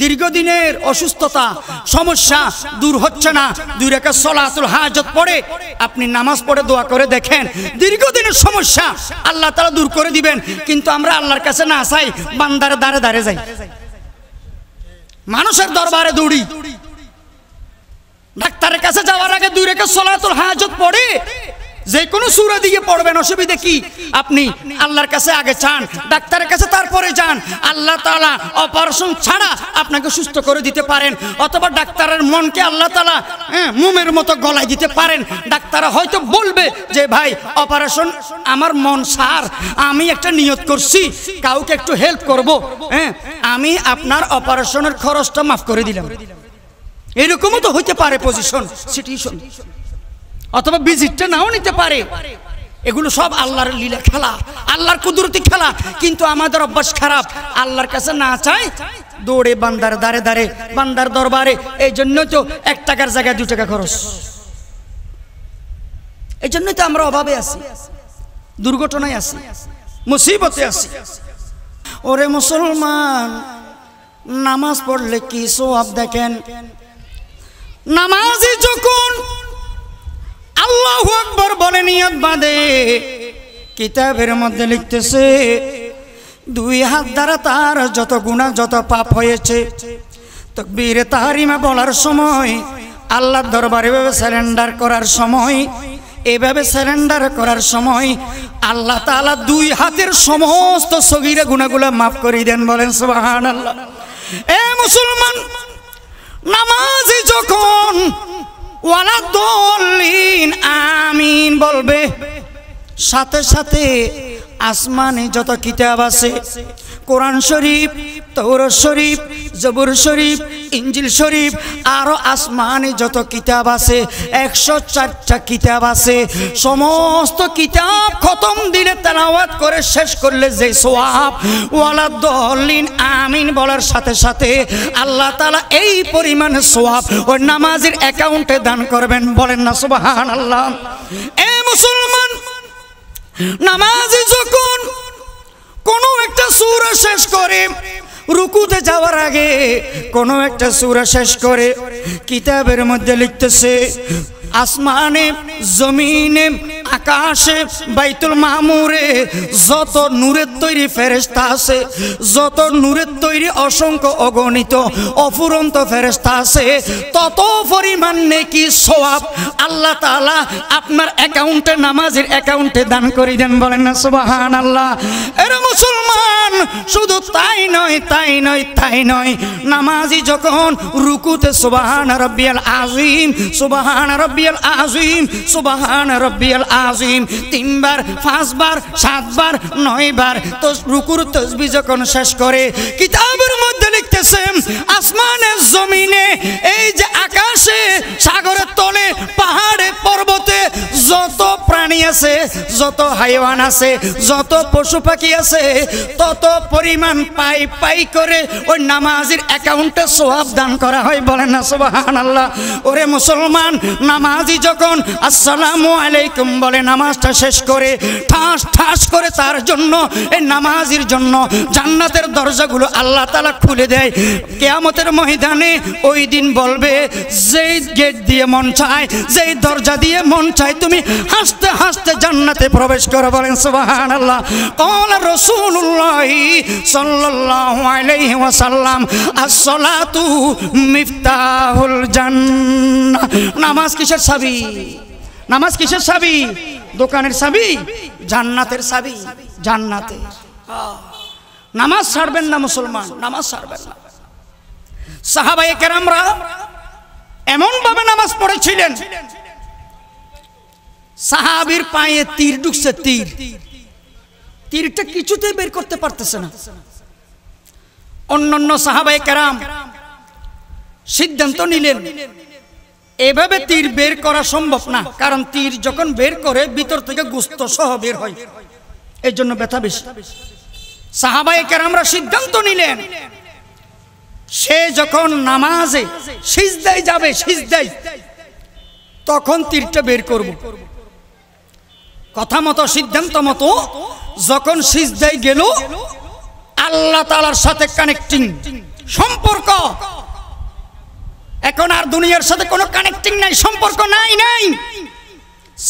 দীর্ঘদিনের অসুস্থতা সমস্যা দূর হচ্ছে না, 2 রাকাত সালাতুল হাজত পড়ে আপনি নামাজ পড়ে দোয়া করে দেখেন, দীর্ঘদিনের সমস্যা আল্লাহ তাআলা দূর করে দিবেন। কিন্তু আমরা আল্লাহর কাছে না চাই, বান্দারে দাঁড়ে দাঁড়ে যাই, মানুষের দরবারে দৌড়ি। ডাক্তারের কাছে যাওয়ার আগে 2 রাকাত সালাতুল হাজত পড়ে যে কোনো সূরা দিয়ে পড়বেন, অসুবিধা কি? আপনি আল্লাহর কাছে আগে চান, ডাক্তারের কাছে তারপরে যান। আল্লাহ তাআলা অপারেশন ছাড়া আপনাকে সুস্থ করে দিতে পারেন, অথবা ডাক্তারের মনকে আল্লাহ তাআলা মোমের মতো গলায় দিতে পারেন। ডাক্তার হয়তো বলবে যে ভাই অপারেশন আমার মন সার, আমি একটা নিয়ত করছি কাউকে একটু হেল্প করব, আমি আপনার অপারেশনের খরচটা মাফ করে দিলাম। এরকমও তো হইতে পারে পজিশন, সিচুয়েশন, অথবা ভিজিটটা নাও নিতে পারে। এগুলো সব আল্লাহর লীলা খেলা, আল্লাহর কুদরতি খেলা। কিন্তু আমাদের অভ্যাস খারাপ, আল্লাহর কাছে না চাই দৌড়ে বান্দার দাঁড়ে দাঁড়ে বান্দার দরবারে। এই জন্য তো 1 টাকার জায়গায় 2 টাকা খরচ। এই জন্যই তো আমরা অভাবে আছি, দুর্ঘটনায় আছি, মুসিবতে আছি। ওরে মুসলমান, নামাজ পড়লে কি সওয়াব দেখেন। নামাজি যখন আল্লাহু আকবার বলে নিয়ত বাঁধে, কিতাবের মধ্যে লিখতেছে 2 হাত দ্বারা তার যত গুনাহ যত পাপ হয়েছে, তাকবীরে তাহরিমা বলার সময়, আল্লাহর দরবারে এভাবে সারেন্ডার করার সময়, এভাবে সারেন্ডার করার সময় আল্লাহ তাআলা 2 হাতের সমস্ত সগীরা গুনাহগুলো মাফ করে দেন। বলেন সুবহানাল্লাহ। এ মুসলমান, নামাজি যখন ওয়ালা দল্লিন আমিন বলবে, সাথে সাথে আসমানে যত কিতাব আছে, কোরআন শরীফ, তাওরাত শরীফ, জবুর শরীফ, ইনজিল শরীফ, আরো আসমানে যত কিতাব আছে, 104টা কিতাব আছে, সমস্ত কিতাব খতম দিলে তেলাওয়াত করে শেষ করলে যে সওয়াব, ওয়ালা দল্লিন আমিন বলার সাথে সাথে আল্লাহ তাআলা এই পরিমাণ সওয়াব ওই নামাজের অ্যাকাউন্টে দান করবেন। বলেন না সুবহানাল্লাহ। এ মুসলমান, নামাজি যখন কোনো একটা সূরা শেষ করে, রুকুতে যাওয়ার আগে কোনো একটা সূরা শেষ করে, কিতাবের মধ্যে লিখতেছে আসমানে, জমিনে, আকাশে, বাইতুল মামুরে যত নূরের তৈরি ফেরেশতা আছে, যত নূরের তৈরি অসংখ্য অগণিত অফুরন্ত ফেরেশতা আছে, তত পরিমাণ নেকি সওয়াব আল্লাহ তাআলা আপনার অ্যাকাউন্টে, নামাজের অ্যাকাউন্টে দান করে দেন। বলেন না সুবহানাল্লাহ। এর মুসলমান, শুধু তাই নয়, তাই নয়, তাই নয়, নামাজি যখন রুকুতে সুবহান রাব্বিয়াল আযীম, সুবহান রাব্বিয়াল আযীম, সুবহান রাব্বিয়াল আযীম 3 বার, 5 বার, 7 বার, 9 বার তো রুকুর তাসবিহ যখন শেষ করে, কিতাবের মধ্যে লিখতেছে আসমানে, জমিনে, এই যে আকাশে, সাগরের তলে, পাহাড়ে, পর্বতে যত প্রাণী আছে, যত হাইওয়ান আছে, যত পশু পাখি আছে, তত পরিমাণ পাই পাই করে ওই নামাজের অ্যাকাউন্টে সওয়াব দান করা হয়। বলেন না সুবহানাল্লাহ। ওরে মুসলমান, নামাজি যখন আসসালামু আলাইকুম বলে নামাজটা শেষ করে, ঠাস ঠাস করে তার জন্য, এই নামাজির জন্য জান্নাতের দরজাগুলো আল্লাহ তাআলা খুলে দেয়। কিয়ামতের ময়দানে ওই দিন বলবে, যেই গেট দিয়ে মন চায়, যেই দরজা দিয়ে মন চায় তুমি হাসতে হাসতে জান্নাতে প্রবেশ করো। বলেন সুবহানাল্লাহ। ক্বালা রাসূলুল্লাহ সাল্লাল্লাহু আলাইহি ওয়াসাল্লাম, আসসালাতু মিফতাহুল জান্নাহ। নামাজ কিসের চাবি? নামাজ কিসের চাবি? দোকানের চাবি, জান্নাতের চাবি, জান্নাতে। নামাজ ছাড়বেন না মুসলমান, নামাজ ছাড়বেন না। সাহাবায়ে কেরামরা এমন ভাবে নামাজ পড়েছিলেন, সাহাবীর পায়ে তীর ঢুকছে, তীর, তীরটা কিছুতেই বের করতে পারতেছে না। অন্যান্য সাহাবায়ে কেরাম সিদ্ধান্ত নিলেন এভাবে তীর বের করা সম্ভব না, কারণ তীর যখন বের করে ভিতর থেকে গোশত সহ বের হয়, এই জন্য ব্যথা বেশি। সাহাবায়ে কেরামরা সিদ্ধান্ত নিলেন সে যখন নামাজে সিজদায় যাবে, সিজদায়, তখন তীরটা বের করব। কথা মতো, সিদ্ধান্ত মতো যখন সিজদায় গেল, আল্লাহ তাআলার সাথে কানেক্টিং সম্পর্ক। এখন আর দুনিয়ার সাথে কোনো কানেক্টিং নাই, সম্পর্ক নাই।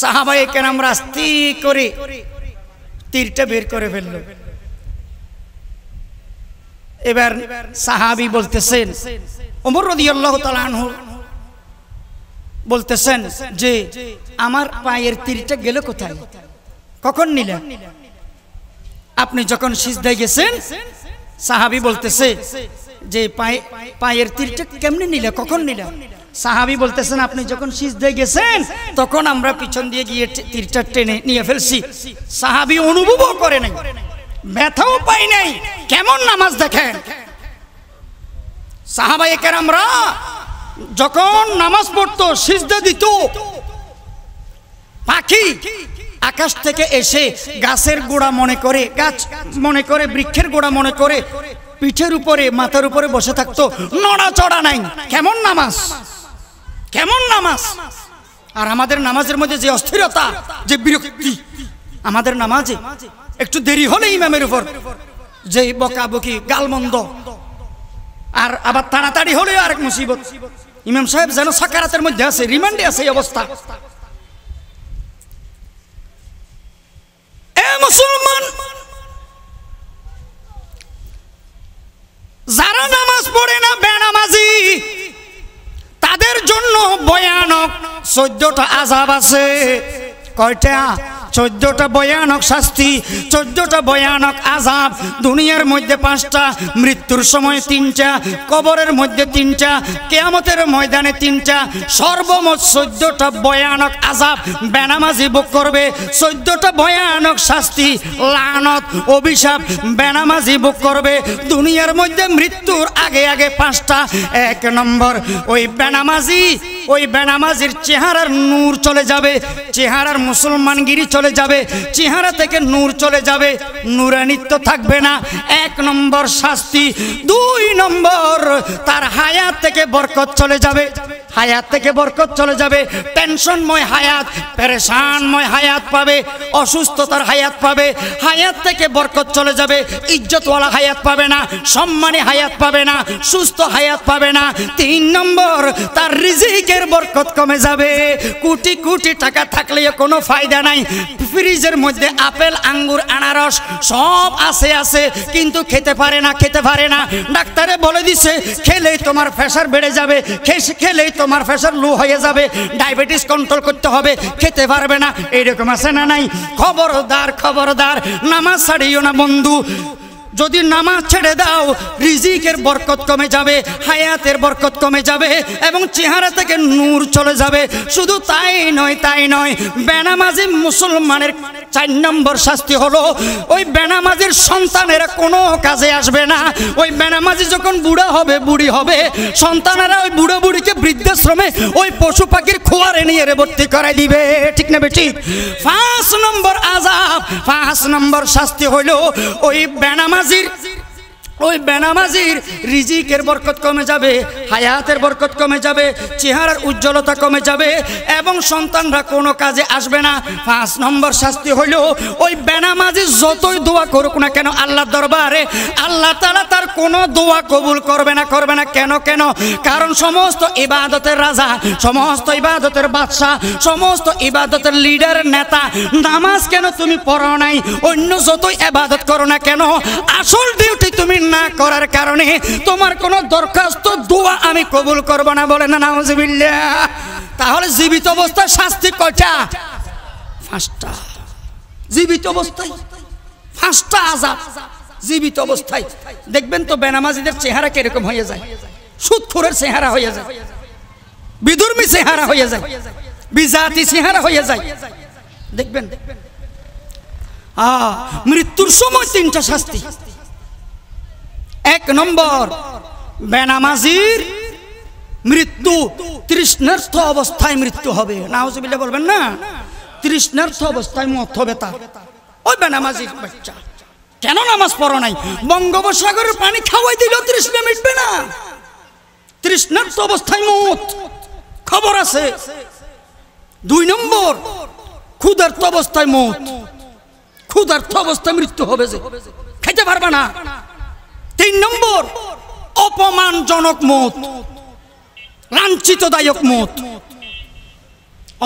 সাহাবায়ে কেরামরা আস্তে করে তীরটা বের করে ফেলল। এবার সাহাবী বলতেছেন, ওমর রাদিয়াল্লাহু তাআলা আনহু বলতেছেন যে আমার পায়ের তীরটা গেল কোথায়, কখন নিলেন? আপনি যখন সিজদায় গেছেন। সাহাবী বলতেছে যে পায়ের তীরটা কেমনে নিলে, কখন নিলেন? সাহাবী বলতেছেন আপনি যখন সিজদায় গেছেন তখন আমরা পিছন দিয়ে গিয়ে তীরটা টেনে নিয়ে ফেলছি। সাহাবী অনুভবও করে নাই, ব্যথাও পাই নাই। কেমন নামাজ দেখেন! সাহাবায়ে কেরামরা যখন নামাজ পড়তো, সিজদা দিত, পাখি আকাশ থেকে এসে গাছের গোড়া মনে করে, গাছ মনে করে, বৃক্ষের গোড়া মনে করে পিঠের উপরে, মাথার উপরে বসে থাকতো, নড়াচড়া নাই। কেমন নামাজ, কেমন নামাজ! আর আমাদের নামাজের মধ্যে যে অস্থিরতা, যে বিরক্তি, আমাদের নামাজে একটু দেরি হলে ইমামের উপর যে বকাবকি, গালমন্দ, আর আবার তাড়াতাড়ি হলে আরেক মুসিবত। ইমাম সাহেব যেন সাকারাতের মধ্যে আছে, রিমান্ডে আছে, এই অবস্থা। এ মুসলমান, যারা নামাজ পড়ে না, বেনামাজি, তাদের জন্য ভয়ানক 14টা আযাব আছে। কয়টা? 14টা ভয়ানক শাস্তি, 14টা ভয়ানক আযাব। দুনিয়ার মধ্যে 5টা, মৃত্যুর সময় 3টা, কবরের মধ্যে 3টা, কিয়ামতের ময়দানে 3টা, সর্বমোট 14টা ভয়ানক আযাব বেনামাজি ভোগ করবে। 14টা ভয়ানক শাস্তি, লানত, অভিশাপ বেনামাজি ভোগ করবে। দুনিয়ার মধ্যে মৃত্যুর আগে আগে 5টা। 1 নম্বর, ওই বেনামাজির চেহারার নূর চলে যাবে, চেহারার মুসলমানগিরি চলে যাবে, চেহারা থেকে নূর চলে যাবে, নূরানিত্ব থাকবে না। 1 নম্বর শাস্তি। 2 নম্বর, তার হায়াত থেকে বরকত চলে যাবে, হায়াত থেকে বরকত চলে যাবে। টেনশনময় হায়াত, পেরেশানময় হায়াত পাবে, অসুস্থতার হায়াত পাবে, হায়াত থেকে বরকত চলে যাবে। ইজ্জতওয়ালা হায়াত পাবে না, সম্মানী হায়াত পাবে না, সুস্থ হায়াত পাবে না। 3 নম্বর, তার রিজিকের বরকত কমে যাবে। কোটি কোটি টাকা থাকলে কোনো ফায়দা নাই। ফ্রিজের মধ্যে আপেল, আঙ্গুর, আনারস সব আছে, কিন্তু খেতে পারে না। ডাক্তারে বলে দিছে খেলেই তোমার প্রেসার বেড়ে যাবে, খেলেই তোমার প্রেসার লো হয়ে যাবে, ডায়াবেটিস কন্ট্রোল করতে হবে, খেতে পারবে না। এইরকম আছে না নাই? খবরদার, নামাজ ছাড়িও না বন্ধু। যদি নামাজ ছেড়ে দাও, রিজিকের বরকত কমে যাবে, হায়াতের বরকত কমে যাবে, এবং চেহারা থেকে নূর চলে যাবে। শুধু তাই নয়, বেনামাজি মুসলমানের 4 নম্বর শাস্তি হলো, ওই বেনামাজির সন্তানেরা কোনো কাজে আসবে না। ওই বেনামাজি যখন বুড়ি হবে, সন্তানেরা ওই বুড়িকে বৃদ্ধাশ্রমে ওই পশু পাখির খোয়ারে নিয়ে ভর্তি করাই দিবে। ঠিক না বেঠিক? 5 নম্বর আযাব, 5 নম্বর শাস্তি হলো, ওই বেনামাজির রিজিকের বরকত কমে যাবে, হায়াতের বরকত কমে যাবে, চেহারার উজ্জ্বলতা কমে যাবে, এবং সন্তানরা কোনো কাজে আসবে না। 5 নম্বর শাস্তি হইল, ওই বেনামাজি যতই দোয়া করুক না কেন আল্লাহর দরবারে, আল্লাহ তাআলা তার কোনো দোয়া কবুল করবে না। কেন? কারণ সমস্ত ইবাদতের রাজা, সমস্ত ইবাদতের বাদশাহ, সমস্ত ইবাদতের লিডার, নেতা, নামাজ কেন তুমি পড়ো নাই? অন্য যতই ইবাদত করো না কেন, আসল ডিউটি তুমি না করার কারণে তোমার কোনো দরখাস্ত দোয়া আমি কবুল করব না, বলে না নাউজুবিল্লাহ। তাহলে জীবিত অবস্থায় শাস্তি কয়টা? 5টা। জীবিত অবস্থায় 5টা আযাব। জীবিত অবস্থায় দেখবেন তো বেনামাজিদের চেহারা কিরকম হয়ে যায়, সুদখোরের চেহারা হয়ে যায়, বিধর্মী চেহারা হয়ে যায়, বিজাতি চেহারা হয়ে যায়। দেখবেন মৃত্যুর সময় 3টা শাস্তি। 1 নম্বর, বেনামাজির মৃত্যু তৃষ্ণার্ত অবস্থায় মৃত্যু হবে। নাউজুবিল্লাহ বলবেন না? তৃষ্ণার্ত অবস্থায় মত হবে তার। ওই বেনামাজির বাচ্চা কেন নামাজ পড়ো নাই? বঙ্গোপসাগরের পানি খাওয়াই দিলেও তৃষ্ণা মিটবে না। তৃষ্ণার্ত অবস্থায় মত, খবর আছে। 2 নম্বর, ক্ষুধার্ত অবস্থায় মত। ক্ষুধার্ত অবস্থায় মৃত্যু হবে, যে খেতে পারবে না। 3 নম্বর, অপমানজনক মত, লাঞ্ছিতদায়ক মত।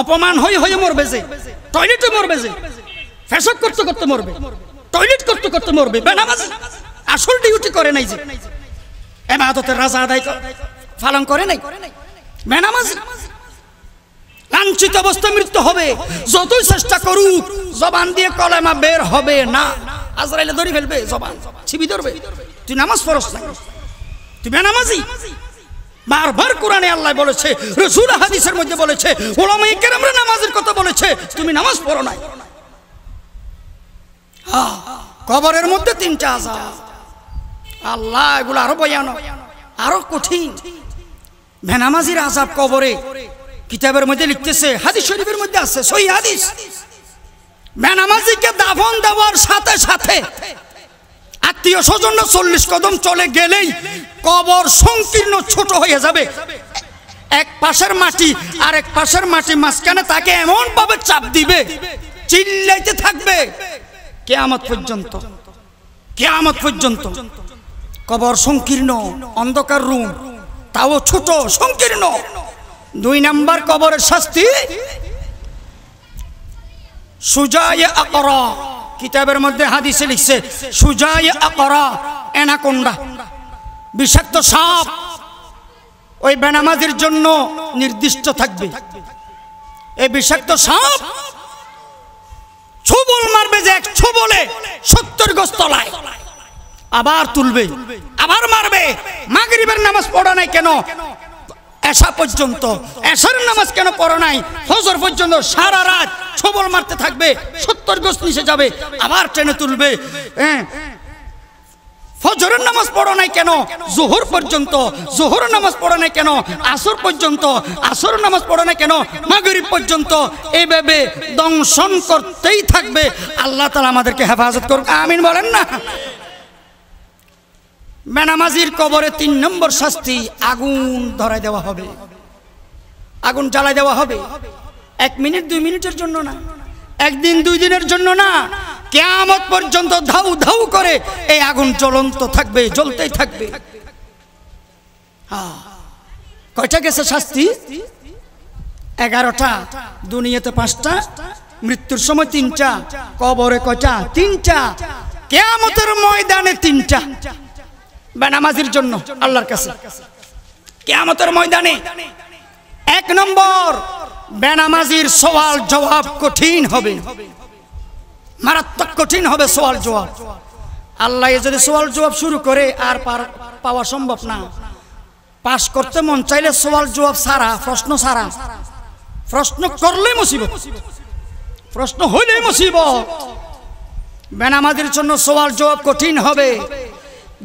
অপমান হয়ে হয়ে মরবে, যে টয়লেটে মরবে, যে পেশাব করতে করতে মরবে, টয়লেট করতে করতে মরবে। বেনামাজি আসল ডিউটি করে নাই, যে ইবাদতের রাজা আদায় পালন করে নাই, বেনামাজি। লাঞ্ছিত অবস্থায় মৃত্যু হবে। যতই চেষ্টা করুক জবান দিয়ে কলেমা বের হবে না। আজরাইলে ধরে ফেলবে, জবান ছিবি ধরবে। তুই নামাজ পড়ছ না, তুই বেনামাজি। বারবার কোরআনে আল্লাহ বলেছে, রাসূল হাদিসের মধ্যে বলেছে, উলামায়ে কেরামরা নামাজের কথা বলেছে, তুমি নামাজ পড়ো নাই। কবরের মধ্যে 3টা আযাব। আল্লাহ, এগুলো আরো ভয়ানক, আরো কঠিন। বেনামাজির আযাব কবরে কিতাবের মধ্যে লিখতেছে, হাদিস শরীফের মধ্যে আছে, সহিহ হাদিস। বেনামাজিকে দাফন দেওয়ার সাথে সাথে আত্মীয় স্বজনরা 40 কদম চলে গেলেই কবর সংকীর্ণ ছোট হয়ে যাবে। এক পাশের মাটি আর এক পাশের মাটি মাঝখানে তাকে এমন ভাবে চাপ দিবে, চিল্লাইতে থাকবে কিয়ামত পর্যন্ত। কিয়ামত পর্যন্ত কবর সংকীর্ণ, অন্ধকার রুম, তাও ছোট, সংকীর্ণ। 2 নম্বর কবরের শাস্তি, সুজায়ে আকরা। কিতাবের মধ্যে হাদিসে লিখছে, সুজায়ে আকরা, অ্যানাকোন্ডা, বিষাক্ত সাপ। ওই বেনামাজির জন্য নির্দিষ্ট থাকবে। এই বিষাক্ত সাপ ছোবল মারবে, যে 1 ছোবলে 70 গজ তলায়, আবার তুলবে, আবার মারবে। মাগরিবের নামাজ পড়া নাই কেন? এশা পর্যন্ত। এশার নামাজ কেন পড়ো নাই? ফজর পর্যন্ত সারা রাত ছোবল মারতে থাকবে, 70 গজ নিচে যাবে, আবার টেনে তুলবে। ফজরের নামাজ পড়ো নাই কেন? জোহর পর্যন্ত। জোহরের নামাজ পড়ো নাই কেন? আসর পর্যন্ত। আসরের নামাজ পড়ো নাই কেন? মাগরিব পর্যন্ত। এইভাবে দংশন করতেই থাকবে। আল্লাহ তাআলা আমাদেরকে হেফাজত করুন, আমিন বলেন না? বেনামাজির কবরে 3 নম্বর শাস্তি, আগুন ধরায় দেওয়া হবে, আগুন জ্বালায় দেওয়া হবে। 1 মিনিট 2 মিনিটের জন্য না, 1 দিন 2 দিনের জন্য না, কিয়ামত পর্যন্ত ধাউ ধাউ করে এই আগুন জ্বলন্ত থাকবে, জ্বলতেই থাকবে। কয়টা গেছে শাস্তি? 11টা। দুনিয়াতে 5টা, মৃত্যুর সময় 3টা, কবরে কয়টা? 3টা, কিয়ামতের ময়দানে 3টা। বেনামাজির জন্য আল্লাহর কাছে কিয়ামতের ময়দানে 1 নম্বর, বেনামাজির সওয়াল জবাব কঠিন হবে, মারাত্মক কঠিন হবে সওয়াল জবাব। আল্লাহ যদি সওয়াল জবাব শুরু করে আর পাওয়া সম্ভব না। পাস করতে মন চাইলে সওয়াল জবাব সারা, প্রশ্ন সারা। প্রশ্ন করলে মুসিবত, প্রশ্ন হইলে মুসিবত। বেনামাজির জন্য সওয়াল জবাব কঠিন হবে।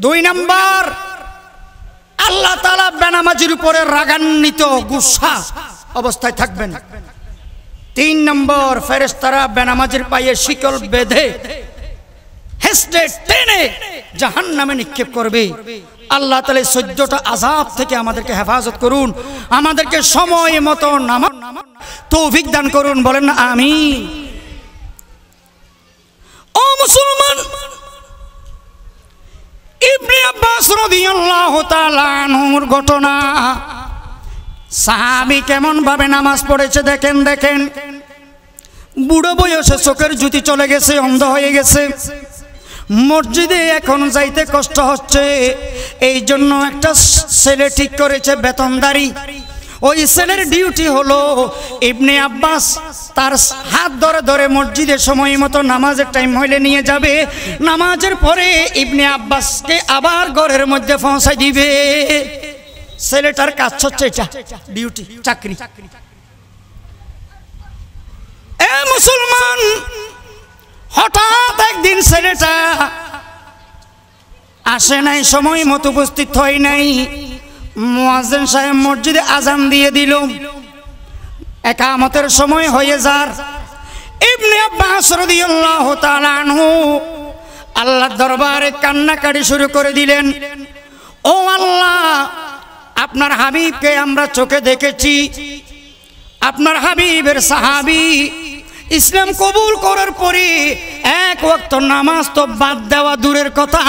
2 নম্বর, আল্লাহ তাআলা বেনামাজির উপরে রাগান্বিত, গুসা অবস্থায় থাকবেন। 3 নম্বর, ফেরেশতারা বেনামাজির পায়ে শিকল বেঁধে হেসড়ে টেনে জাহান্নামে নিক্ষেপ করবে। আল্লাহ তাআলা 14টা আযাব থেকে আমাদেরকে হেফাজত করুন, আমাদেরকে সময় মতো নামাজ তৌফিক দান করুন, বলেন না আমিন। ও মুসলমান, ইবনে আব্বাস রাদিয়াল্লাহু তাআলা আনহুর ঘটনা। সাহাবী কেমন ভাবে নামাজ পড়েছে দেখেন, দেখেন। বুড়ো বয়সে চোখের জ্যোতি চলে গেছে, অন্ধ হয়ে গেছে। মসজিদে এখন যাইতে কষ্ট হচ্ছে, এই জন্য একটা ছেলে ঠিক করেছে বেতনদারি। ওই ছেলের ডিউটি হলো ইবনে আব্বাস তার হাত ধরে ধরে মসজিদে সময় মতো নামাজের টাইম হইলে নিয়ে যাবে, নামাজের পরে ইবনে আব্বাসকে আবার ঘরের মধ্যে পৌঁছাই দিবে। ছেলেটার কাজ হচ্ছে এটা, ডিউটি, চাকরি। এ মুসলমান, হঠাৎ একদিন ছেলেটা আসে নাই, সময় মতো উপস্থিত হয় নাই। মুয়াজ্জিন সাহেব মসজিদে আজান দিয়ে দিল, ইকামতের সময় হয়ে যার। ইবনে আব্বাস রাদিয়াল্লাহু তাআলা আনহু আল্লাহর দরবারে কান্নাকাটি শুরু করে দিলেন। ও আল্লাহ, আপনার হাবিবকে আমরা চোখে দেখেছি, আপনার হাবিবের সাহাবী ইসলাম কবুল করার পরে এক ওয়াক্ত নামাজ তো বাদ দেওয়া দূরের কথা,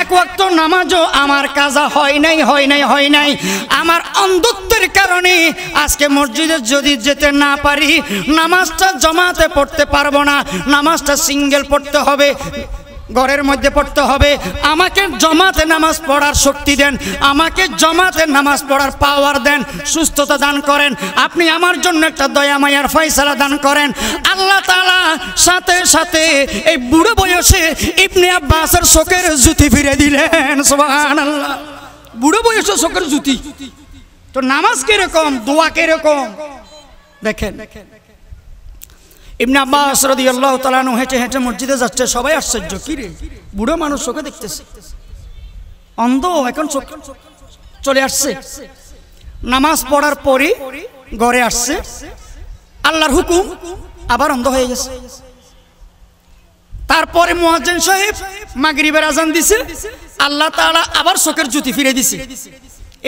এক ওয়াক্ত নামাজও আমার কাজা হয় নাই। আমার অন্ধত্বের কারণে আজকে মসজিদে যদি যেতে না পারি, নামাজটা জমাতে পড়তে পারবো না, নামাজটা সিঙ্গেল পড়তে হবে, ঘরের মধ্যে পড়তে হবে। আমাকে জমাতে নামাজ পড়ার শক্তি দেন, আমাকে জমাতে নামাজ পড়ার পাওয়ার দেন, সুস্থতা দান করেন। আপনি আমার জন্য একটা দয়া মায়ার ফয়সালা দান করেন। আল্লাহ তাআলা সাথে সাথে এই বুড়ো বয়সে ইবনে আব্বাসের চোখের জুতি ফিরে দিলেন। সুবহানাল্লাহ, বুড়ো বয়সে চোখের জুতি। তো নামাজ কিরকম, দোয়া কিরকম দেখেন। ইবনে আব্বাস রাদিয়াল্লাহু তাআলা আনহু হেঁটে হেঁটে মসজিদে যাচ্ছে, সবাই আশ্চর্য, কি রে বুড়ো মানুষ চোখে দেখতেছে, অন্ধ এখন চলে আসছে। নামাজ পড়ার পরে ঘরে আসছে, আল্লাহর হুকুম আবার অন্ধ হয়ে গেছে। তারপরে মুয়াজ্জিন সাহেব মাগরিবের আজান দিছে, আল্লাহ তাআলা আবার চোখের জ্যোতি ফিরে দিছে।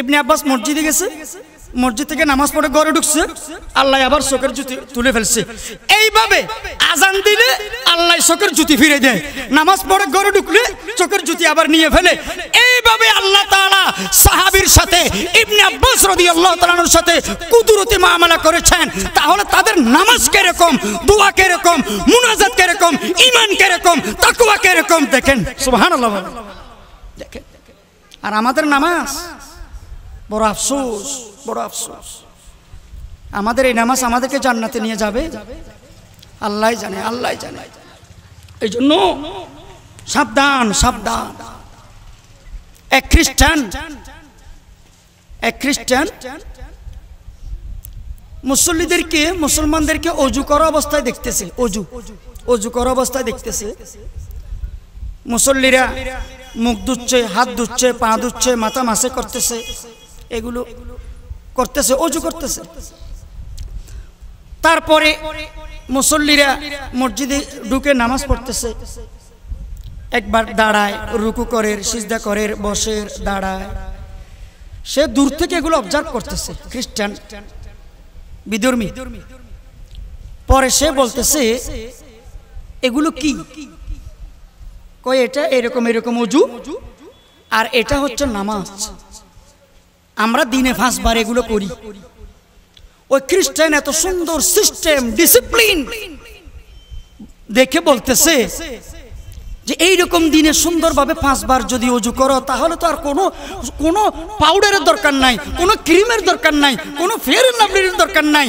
ইবনে আব্বাস মসজিদে গেছে, মসজিদ থেকে নামাজ পড়ে ঘরে ঢুকছে, আল্লাহ আবার চোখের জ্যোতি তুলে ফেলছে। এইভাবে আজান দিলে আল্লাহ চোখের জ্যোতি ফিরে দেয়, নামাজ পড়ে ঘরে ঢুকলে চোখের জ্যোতি আবার নিয়ে ফেলে। এইভাবে আল্লাহ তাআলা সাহাবীর সাথে ইবনে আব্বাস রাদিয়াল্লাহু তাআলার সাথে কুদরতি মুআমালা করেছেন। তাহলে তাদের নামাজ কিরকম, দোয়া কিরকম, মুনাজাত কিরকম, ঈমান কিরকম, তাকওয়া কিরকম দেখেন। সুবহানাল্লাহ দেখেন। আর আমাদের নামাজ বড় আফসোস, বড় আফসোস। আমাদের এই নামাজ আমাদেরকে জান্নাতে নিয়ে যাবে আল্লাহ জানে, আল্লাহ জানে। এই জন্য সাবধান, সাবধান। এক খ্রিস্টান মুসলমানদেরকে অজু করা অবস্থায় দেখতেছে, অজু করা অবস্থায় দেখতেছে। মুসল্লিরা মুখ ধুচ্ছে, হাত ধুচ্ছে, পা ধুচ্ছে, মাথা মাসে করতেছে, এগুলো করতেছে, অজু করতেছে। তারপরে মুসল্লিরা মসজিদে ঢুকে নামাজ পড়তেছে, একবার দাঁড়ায়, রুকু করে, সিজদা করে, বসে, দাঁড়ায়। সে দূর থেকে এগুলো অবজার্ভ করতেছে, খ্রিস্টান বিধর্মী। পরে সে বলতেছে এগুলো কি? কয় এটা এরকম এরকম অজু, আর এটা হচ্ছে নামাজ। আমরা দিনে 5 বার এগুলো করি। ওই খ্রিস্টান এত সুন্দর সিস্টেম, ডিসিপ্লিন দেখে বলতেছে যে এইরকম দিনে সুন্দরভাবে 5 বার যদি অজু করো, তাহলে তো আর কোনো পাউডারের দরকার নাই, কোনো ক্রিমের দরকার নাই, কোনো ফেয়ার এন্ড লাভলির দরকার নাই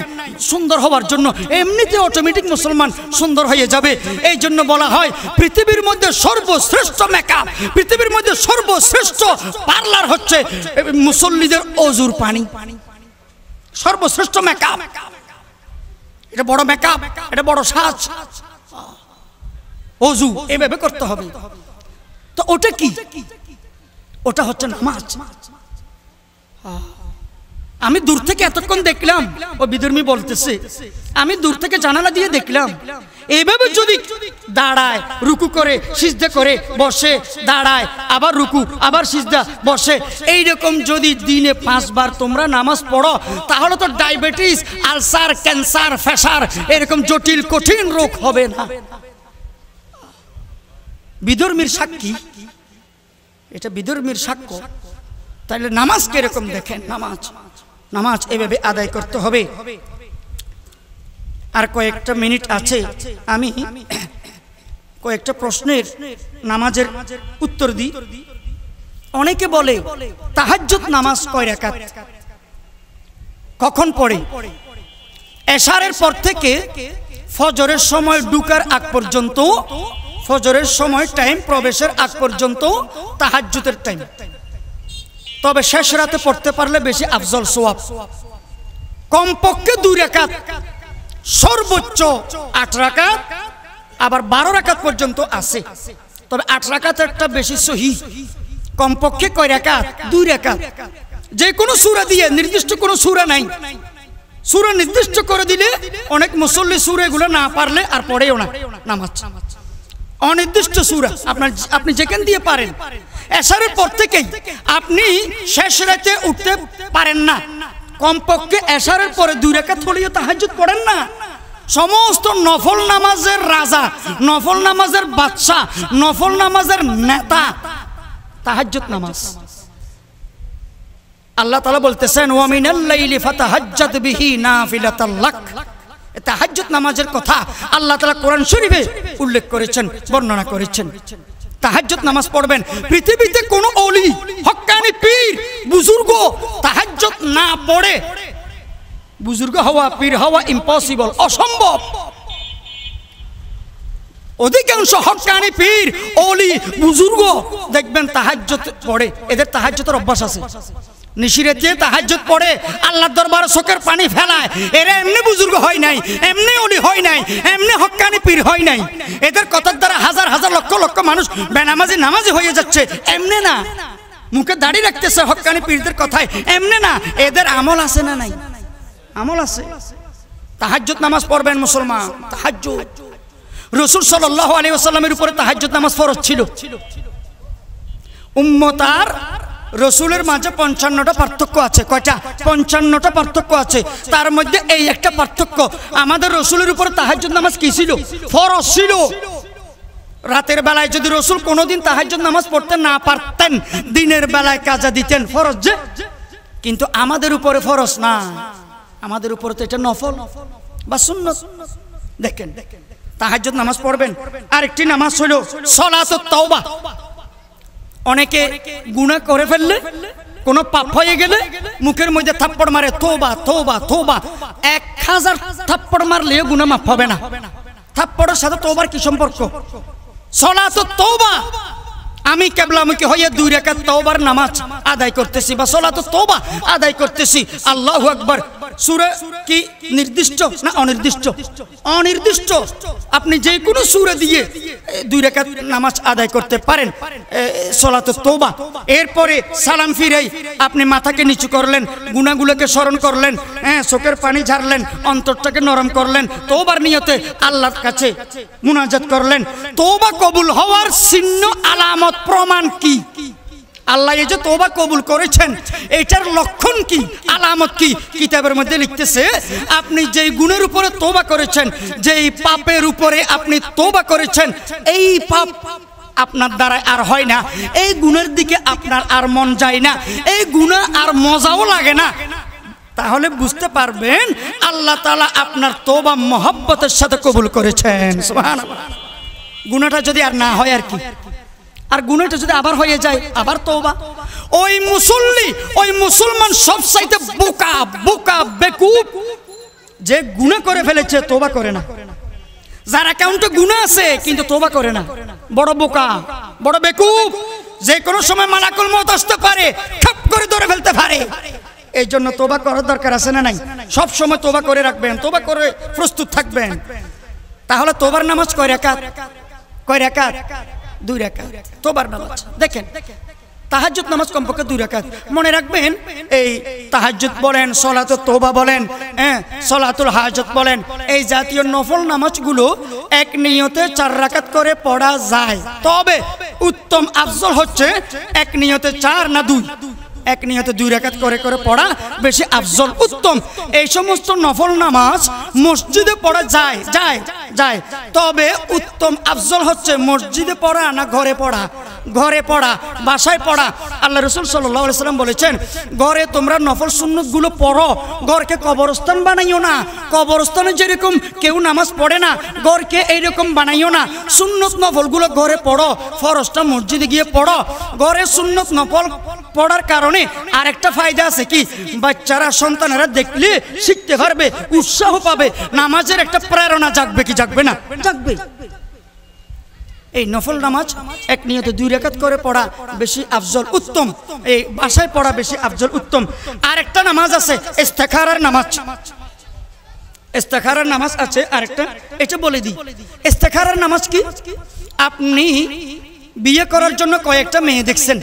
সুন্দর হওয়ার জন্য। এমনিতে অটোমেটিক মুসলমান সুন্দর হয়ে যাবে। এই জন্য বলা হয় পৃথিবীর মধ্যে সর্বশ্রেষ্ঠ মেকআপ, পৃথিবীর মধ্যে সর্বশ্রেষ্ঠ পার্লার হচ্ছে মুসল্লিদের অজুর পানি। সর্বশ্রেষ্ঠ মেকআপ, এটা বড় মেকআপ, এটা বড় সাজ। অজু এভাবে করতে হবে। তো ওটা কি? ওটা হচ্ছে নামাজ। আমি দূর থেকে এতক্ষণ দেখলাম, ও বিধর্মী বলতেছে, আমি দূর থেকে জানালা দিয়ে দেখলাম এইভাবে যদি দাঁড়ায়, রুকু করে, সিজদা করে, বসে, দাঁড়ায়, আবার রুকু, আবার সিজদা, বসে, এইরকম যদি দিনে 5 বার তোমরা নামাজ পড়ো, তাহলে তো ডায়াবেটিস, আলসার, ক্যান্সার, প্রেসার এরকম জটিল কঠিন রোগ হবে না। বিধর্মীর সাক্ষী, এটা বিধর্মীর সাক্ষ্য। তাহলে নামাজ কিরকম দেখেন। নামাজ এভাবে আদায় করতে হবে। আর কয়েকটা মিনিট আছে, আমি কয়েকটা প্রশ্নের নামাজের উত্তর দিই। অনেকে বলে তাহাজ্জুদ নামাজ কয় রাকাত, কখন পড়ে? এশারের পর থেকে ফজরের সময় ঢুকার আগ পর্যন্ত, ফজরের সময় টাইম প্রবেশের আগ পর্যন্ত তাহাজ্জুদের টাইম। তবে শেষ রাতে পড়তে পারলে বেশি আফজল সওয়াব। কমপক্ষে 2 রাকাত, সর্বোচ্চ 8 রাকাত, আবার 12 রাকাত পর্যন্ত আছে। তবে 8 রাকাত একটা বেশি সহি। কমপক্ষে কয় রাকাত? 2 রাকাত। যে কোনো সূরা দিয়ে, নির্দিষ্ট কোনো সূরা নাই, সূরা নির্দিষ্ট করে দিলে অনেক মুসল্লি সূরা এগুলো না পারলে আর পড়েও না নামাজ। অনির্দিষ্ট সূরা আপনি যেখান দিয়ে পারেন। এশারের পর থেকেই আপনি শেষ রাতে উঠতে পারেন না, কমপক্ষে এশারের পরে 2 রাকাত হলেও তাহাজ্জুদ পড়েন না। সমস্ত নফল নামাজের রাজা, নফল নামাজের বাদশা, নফল নামাজের নেতা তাহাজ্জুদ নামাজ। আল্লাহ তাআলা বলতেছেন ওয়া মিনাল লাইলি ফাতাহাজ্জাদ বিহি নাফিলাতাল লাক। তাহাজ্জুদ নামাজের কথা আল্লাহ তাআলা কোরআন শরীফে উল্লেখ করেছেন, বর্ণনা করেছেন। তাহাজ্জুদ নামাজ পড়বেন। পৃথিবীতে কোনো ওলি, হক্কানি পীর, বুজুর্গ তাহাজ্জুদ না পড়ে বুজুর্গ হওয়া, পীর হওয়া ইম্পসিবল, অসম্ভব। অধিকাংশ হক্কানি পীর, ওলি, বুজুর্গ দেখবেন তাহাজ্জুদ পড়ে। এদের তাহাজ্জুদের অভ্যাস আছে। নিশিরাতে তাহাজ্জুদ পড়ে, আল্লাহর দরবারে চোখের পানি ফেলায়। এরা এমনি বুজুর্গ হয় নাই, এমনি ওলি হয় নাই, এমনি হক্কানি পীর হয় নাই। এদের কথার দ্বারা হাজার হাজার লক্ষ লক্ষ মানুষ বেনামাজি নামাজি হয়ে যাচ্ছে। এমনি না, মুখে দাড়ি রাখতেছে হক্কানি পীরদের কথায়, এমনি না। এদের আমল আছে না নাই? আমল আছে। তাহাজ্জুদ নামাজ পড়বেন মুসলমান। তাহাজ্জুদ রাসূল সাল্লাল্লাহু আলাইহি ওয়াসাল্লামের উপরে তাহাজ্জুদ নামাজ ফরজ ছিল। উম্মত আর রাসূলের মাঝে 55টা পার্থক্য আছে। কয়টা? 55টা পার্থক্য আছে। তার মধ্যে এই একটা পার্থক্য, আমাদের রাসূলের উপরে তাহাজ্জুদ নামাজ কি ছিল? ফরজ ছিল। রাতের বেলায় যদি রাসূল কোনোদিন তাহাজ্জুদ নামাজ পড়তে না পারতেন, দিনের বেলায় কাজা দিতেন, ফরজ যে। কিন্তু আমাদের উপরে ফরজ না, আমাদের উপরে তো এটা নফল বা সুন্নাত। দেখেন, তাহাজ্জুদ নামাজ পড়বেন। আরেকটি নামাজ হলো সালাতুত তাওবা। অনেকে গুনাহ করে ফেললে, কোনো পাপ হয়ে গেলে মুখের মধ্যে থাপ্পড় মারে, তওবা তওবা তওবা। 1000 থাপ্পড় মারলেও গুনাহ মাফ হবে না। থাপ্পড়ের সাথে তওবার কি সম্পর্ক? সালাতুত তাওবা, আমি কিবলামুখী হয়ে 2 রাকাত তাওবার নামাজ আদায় করতেছি বা সালাতুত তাওবা আদায় করতেছি। আল্লাহু আকবার। সূরা কি নির্দিষ্ট না অনির্দিষ্ট? অনির্দিষ্ট। আপনি যে কোনো সূরা দিয়ে 2 রাকাত নামাজ আদায় করতে পারেন, সালাতুত তাওবা। এরপরে সালাম ফিরাই আপনি মাথাকে নিচু করলেন, গুনাহগুলোকে স্মরণ করলেন, চোখের পানি ঝাড়লেন, অন্তরটাকে নরম করলেন, তওবার নিয়তে আল্লাহর কাছে মুনাজাত করলেন। তওবা কবুল হওয়ার চিহ্ন, আলামত, প্রমাণ কি? আল্লাহ এই যে তওবা কবুল করেছেন, এটার লক্ষণ কি, আলামত কি? কিতাবের মধ্যে লিখতেছে, আপনি যেই গুণের উপরে তওবা করেছেন, যেই পাপের উপরে আপনি তওবা করেছেন, এই পাপ আপনার দ্বারা আর হয় না, এই গুণের দিকে আপনার আর মন যায় না, এই গুনাহ আর মজাও লাগে না, তাহলে বুঝতে পারবেন আল্লাহ তাআলা আপনার তওবা মহব্বতের সাথে কবুল করেছেন। সুবহানাল্লাহ। গুনাহটা যদি আর না হয় আর কি, আর গুনাহটা যদি আবার হয়ে যায়, আবার তওবা। ওই মুসল্লি, ওই মুসলমান সবচাইতে বোকা, বোকা বেকুব, যে গুনাহ করে ফেলেছে তওবা করে না। যার অ্যাকাউন্টে গুনাহ আছে কিন্তু তওবা করে না, বড় বোকা, বড় বেকুব। যে কোনো সময় মালাকুল মউত আসতে পারে, খাপ করে ধরে ফেলতে পারে। এই জন্য তওবা করার দরকার আছে না নাই? সব সময় তওবা করে রাখবেন, তওবা করে প্রস্তুত থাকবেন। তাহলে তওবার নামাজ কয় রাকাত? কয় রাকাত? 2 রাকাত তওবার নামাজ। দেখেন, তাহাজ্জুদ নামাজ কমপক্ষে 2 রাকাত। মনে রাখবেন, এই তাহাজ্জুদ বলেন, সালাতুত তাওবা বলেন, সালাতুল হাজত বলেন, এই জাতীয় নফল নামাজগুলো এক নিয়তে 4 রাকাত করে পড়া যায়। তবে উত্তম আফজল হচ্ছে এক নিয়তে 4 না 2, এক নিয়তে 2 রাকাত করে করে পড়া বেশি আফজল, উত্তম। এই সমস্ত নফল নামাজ মসজিদে পড়া যায়, যায়। তবে উত্তম আফজল হচ্ছে মসজিদে পড়া না ঘরে পড়া? ঘরে পড়া, বাসায় পড়া। আল্লাহ রাসূল সাল্লাল্লাহু আলাইহি সাল্লাম বলেছেন, ঘরে তোমরা নফল সুন্নতগুলো পড়ো, ঘরকে কবরস্থান বানাইও না। কবরস্থানে যেরকম কেউ নামাজ পড়ে না, ঘরকে এইরকম বানাইও না। সুন্নত নফলগুলো ঘরে পড়ো, ফরজটা মসজিদে গিয়ে পড়ো। ঘরে সুন্নত নফল পড়ার কারণে আরেকটা ফায়দা আছে কি, বাচ্চারা সন্তানেরা দেখলে শিখতে পারবে, উৎসাহ পাবে, নামাজের একটা প্রেরণা জাগবে কি জাগবে না? জাগবে। এই নফল নামাজ এক নিয়তে 2 রাকাত করে পড়া বেশি আফজল, উত্তম। এই বাসায় পড়া বেশি আফজল, উত্তম। আরেকটা নামাজ আছে ইস্তেখারার নামাজ। ইস্তেখারার নামাজ আছে আরেকটা, এটা বলে দিই। ইস্তেখারার নামাজ কি? আপনি বিয়ে করার জন্য কয়েকটা মেয়ে দেখছেন,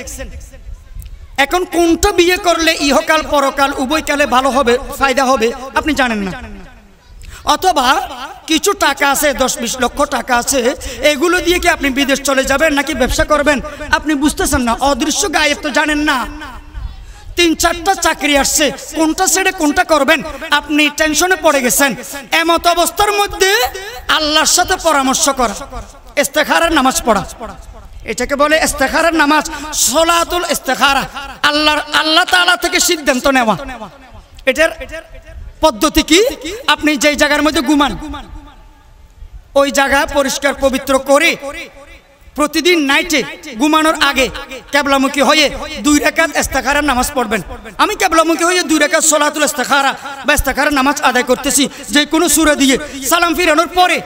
এখন কোনটা বিয়ে করলে ইহকাল পরকাল উভয়কালে ভালো হবে, ফায়দা হবে, আপনি জানেন না। অথবা কিছু টাকা আছে, 10-20 লক্ষ টাকা আছে, এগুলো দিয়ে কি আপনি বিদেশ চলে যাবেন নাকি ব্যবসা করবেন আপনি বুঝতেছেন না, অদৃশ্য গায়েব তো জানেন না। 3-4টা চাকরি আসছে, কোনটা ছেড়ে কোনটা করবেন আপনি টেনশনে পড়ে গেছেন। এমত অবস্থার মধ্যে আল্লাহর সাথে পরামর্শ করা, ইস্তেখারার নামাজ পড়া, এটাকে বলে ইস্তেখারার নামাজ, সলাতুল ইস্তেখারা। আল্লাহ তাআলা থেকে সিদ্ধান্ত নেওয়া। এটার পদ্ধতি কি? আপনি যেই জায়গার মধ্যে ঘুমান ওই জায়গা পরিষ্কার পবিত্র করে প্রতিদিন নাইটে ঘুমানোর আগে কিবলামুখী হয়ে 2 রাকাত ইস্তেখারার নামাজ পড়বেন। আমি কিবলামুখী হয়ে 2 রাকাত সলাতুল ইস্তেখারা বা ইস্তেখারার নামাজ আদায় করতেছি, যে কোনো সূরা দিয়ে সালাম ফিরানোর পরে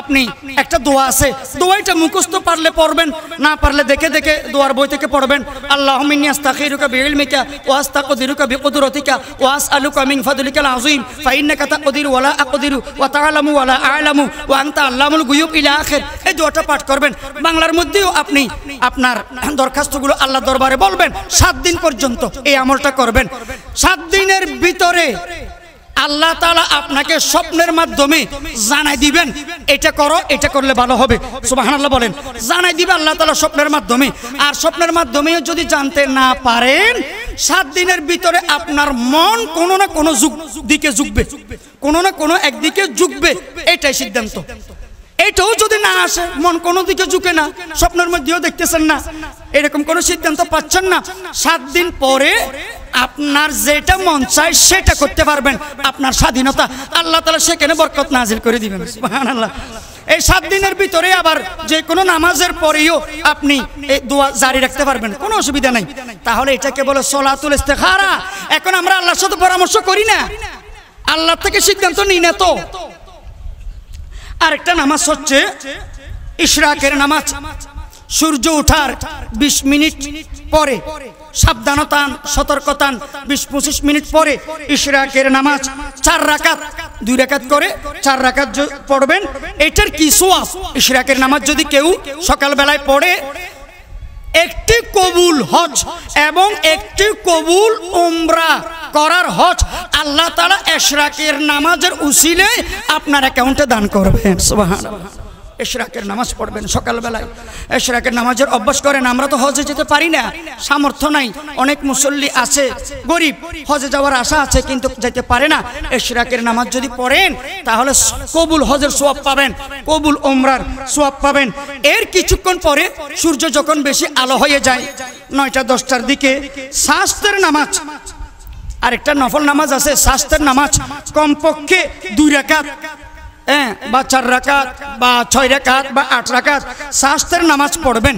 আপনি একটা দোয়া আছে, দোয়াটা মুখস্থ পারলে পড়বেন, না পারলে দেখে দেখে দোয়ার বই থেকে পড়বেন। আল্লাহুম্মা ইন্নী আস্তাগফিরুকা বিইলমিকা ওয়া আস্তাগফিরুকা বিকুদরাতিকা ওয়া আসআলুকা মিন ফাদলিকাল আযীম ফা ইন্নাকা তাকদিরু ওয়া লা আকদিরু ওয়া তা'লামু ওয়া লা আ'লামু ওয়া আনতা আল্লামুল গুয়ুব ইলা আখির। এই দোয়াটা পাঠ করবেন। বাংলার মধ্যেও আপনি আপনার দরখাস্তগুলো আল্লাহ দরবারে বলবেন। 7 দিন পর্যন্ত এই আমলটা করবেন। 7 দিনের ভিতরে আল্লাহ তাআলা আপনাকে স্বপ্নের মাধ্যমে জানাই দিবেন, এটা করো, এটা করলে ভালো হবে। সুবহানাল্লাহ বলেন। জানাই দিবে আল্লাহ তাআলা স্বপ্নের মাধ্যমে। আর স্বপ্নের মাধ্যমে যদি জানতে না পারেন, 7 দিনের ভিতরে আপনার মন কোনো না কোনো দিকে ঝুঁকবে, কোনো না কোনো একদিকে ঝুঁকবে, এটাই সিদ্ধান্ত। এটাও যদি না আসে, মন কোনো দিকে ঝুঁকে না, স্বপ্নের মধ্যেও দেখতেছেন না, এরকম কোনো সিদ্ধান্ত পাচ্ছেন না, 7 দিন পরে আপনার যেটা মন চায় সেটা করতে পারবেন। আপনার স্বাধীনতা, আল্লাহ তাআলা সেখানে বরকত নাজিল করে দিবেন। সুবহানাল্লাহ। এই 7 দিনের ভিতরে আবার যে কোনো নামাজের পরেও আপনি এই দোয়া জারি রাখতে পারবেন, কোনো অসুবিধা নাই। তাহলে এটাকে বলে সলাতুল ইস্তেখারা। এখন আমরা আল্লাহর সাথে পরামর্শ করি না, আল্লাহ থেকে সিদ্ধান্ত নিই না। তো আরেকটা নামাজ হচ্ছে ইশরাকের নামাজ। সূর্য ওঠার 20 মিনিট পরে, সাবধানতা সতর্কতা, 20-25 মিনিট পরে ইশরাকের নামাজ 4 রাকাত, 2 রাকাত করে 4 রাকাত পড়বেন। এটার কি সওয়াব? ইশরাকের নামাজ যদি কেউ সকালবেলায় পড়ে, একটি কবুল হজ এবং একটি কবুল উমরা করার হজ আল্লাহ তাআলা ইশরাকের নামাজের উসিলায় আপনার অ্যাকাউন্টে দান করবেন। সুবহানাল্লাহ। ইশরাকের নামাজ পড়বেন সকালবেলায়, ইশরাকের নামাজের অভ্যাস করেন। আমরা তো হজে যেতে পারি না, সামর্থ্য নাই, অনেক মুসল্লি আছে গরিব, হজে যাওয়ার আশা আছে কিন্তু যেতে পারে না। ইশরাকের নামাজ যদি পড়েন তাহলে কবুল হজের সওয়াব পাবেন, কবুল উমরার সওয়াব পাবেন। এর কিছুক্ষণ পরে সূর্য যখন বেশি আলো হয়ে যায়, 9টা-10টার দিকে শাস্তের নামাজ, আরেকটা নফল নামাজ আছে শাস্তের নামাজ, কমপক্ষে 2 রাকাত বা 4 রাকাত বা 6 রাকাত বা 8 রাকাত শাস্তের নামাজ পড়বেন।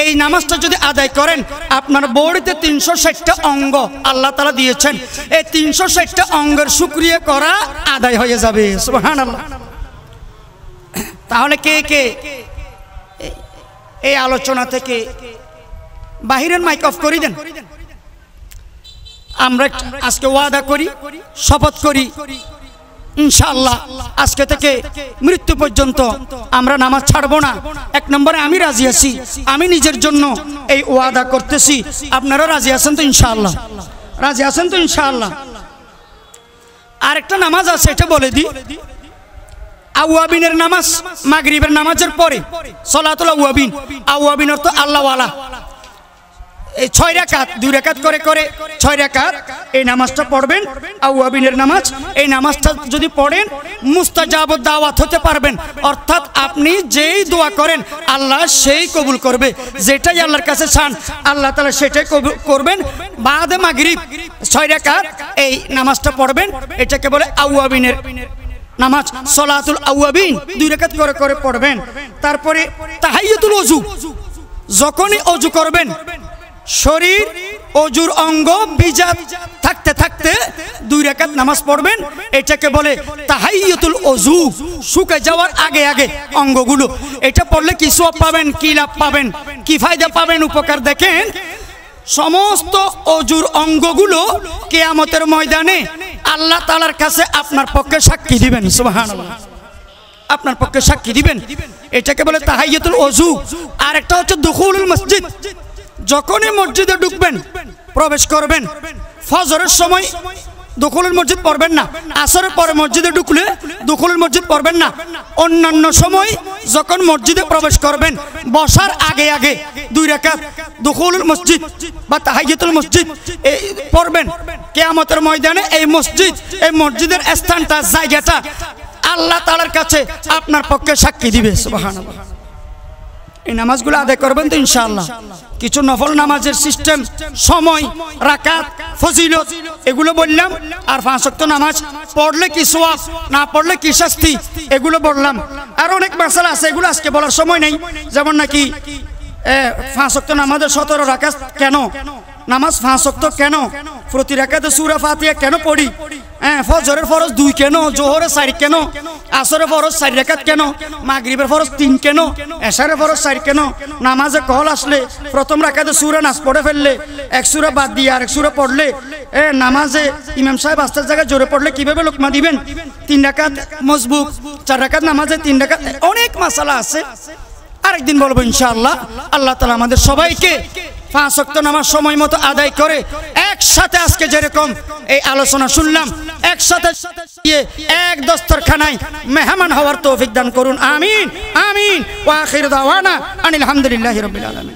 এই নামাজটা যদি আদায় করেন, আপনার বডিতে 360টা অঙ্গ আল্লাহ তাআলা দিয়েছেন, এই 360টা অঙ্গের শুকরিয়া করা আদায় হয়ে যাবে। সুবহানাল্লাহ। তাহলে কে কে এই আলোচনা থেকে বাহিরের মাইক অফ করে দেন। আমরা আজকে ওয়াদা করি, শপথ করি, ইনশাআল্লাহ আজকে থেকে মৃত্যু পর্যন্ত আমরা নামাজ ছাড়বো না। 1 নম্বরে আমি রাজি আছি, আমি নিজের জন্য এই ওয়াদা করতেছি। আপনারা রাজি আছেন তো ইনশাআল্লাহ? রাজি আছেন তো ইনশাআল্লাহ? আরেকটা নামাজ আছে, এটা বলে দিই। আওয়াবিনের নামাজ, মাগরিবের নামাজের পরে সলাতুল আওয়াবিন। আওয়াবিন অর্থ আল্লাহওয়ালা। এই 6 রাকাত 2 রাকাত করে করে 6 রাকাত এই নামাজটা পড়বেন আওয়াবিনের নামাজ। এই নামাজটা যদি পড়েন মুস্তাজাবুদ দাওয়াত হতে পারবেন, অর্থাৎ আপনি যেই দোয়া করেন আল্লাহ সেই কবুল করবে, যেটাই আল্লাহর কাছে চান আল্লাহ তাআলা সেটাই কবুল করবেন। বাদে মাগরিব 6 রাকাত এই নামাজটা পড়বেন, এটাকে বলে আওয়াবিনের নামাজ, সলাতুল আওয়াবিন 2 রাকাত করে করে পড়বেন। তারপরে তাহিয়াতুল ওযু, যখনই ওযু করবেন শরীর ওযুর অঙ্গ ভিজা থাকতে থাকতে 2 রাকাত নামাজ পড়বেন, এটাকে বলে তাহিয়াতুল ওযু, শুকে যাওয়ার আগে আগে অঙ্গগুলো। এটা পড়লে কি সওয়াব পাবেন, কি লাভ পাবেন, কি ফায়দা পাবেন, উপকার দেখেন। সমস্ত ওযুর অঙ্গগুলো কিয়ামতের ময়দানে আল্লাহ তাআলার কাছে আপনার পক্ষে সাক্ষী দিবেন। সুবহানাল্লাহ, আপনার পক্ষে সাক্ষী দিবেন, এটাকে বলে তাহিয়াতুল ওযু। আর একটা হচ্ছে দুখুলুল মসজিদ, যখনই মসজিদে ঢুকবেন প্রবেশ করবেন ফজরের সময় দুখুলুল মসজিদ পড়বেন না, আসরের পরে মসজিদে ঢুকলে দুখুলুল মসজিদ পড়বেন না। অন্যান্য সময় যখন মসজিদে প্রবেশ করবেন বসার আগে আগে 2 রাকাত দুখুলুল মসজিদ বা তাহিয়াতুল মসজিদ পড়বেন। কিয়ামতের ময়দানে এই মসজিদের স্থানটা, জায়গাটা আল্লাহ তাআলার কাছে আপনার পক্ষে সাক্ষী দিবে। সুবহানাল্লাহ। এই নামাজগুলো আদায় করবেন তো ইনশাআল্লাহ। কিছু নফল নামাজের সিস্টেম, সময়, রাকাত, ফজিলত এগুলো বললাম। আর 5 ওয়াক্ত নামাজ পড়লে কি সওয়াব, না পড়লে কি শাস্তি, এগুলো বললাম। আর অনেক মাসালা আছে, এগুলো আজকে বলার সময় নেই। যেমন নাকি 5 ওয়াক্ত নামাজের 17 রাকাত কেন, নামাজ 5 ওয়াক্ত কেন, প্রতি রাকাতে সূরা ফাতিহা কেন পড়ি, ফজরের ফরজ 2 কেন, জোহরের 4 কেন, আসরের ফরজ 4 রাকাত কেন, মাগরিবের ফরজ 3 কেন, এশারের ফরজ 4 কেন, নামাজে কল আসলে প্রথম রাকাতে সূরা নাস পড়ে ফেললে 1 সূরা বাদ দিয়ে আরেক সূরা পড়লে, নামাজে ইমাম সাহেব আস্তার জায়গায় জোরে পড়লে কিভাবে লোকমা দিবেন, 3 রাকাত মজবুত, 4 রাকাত নামাজে 3 রাকাত, অনেক মাসালা আছে। আরেকদিন বলবো ইনশাআল্লাহ। আল্লাহ তাআলা আমাদের সবাইকে 5 ওয়াক্ত নামাজ সময় মতো আদায় করে একসাথে আজকে যেরকম এই আলোচনা শুনলাম একসাথে এক দস্তরখানায় মেহমান হওয়ার তৌফিক দান করুন। আমিন আমিন। ওয়া আখিরু দাওয়ানা আনিল হামদুলিল্লাহি রাব্বিল আলামিন।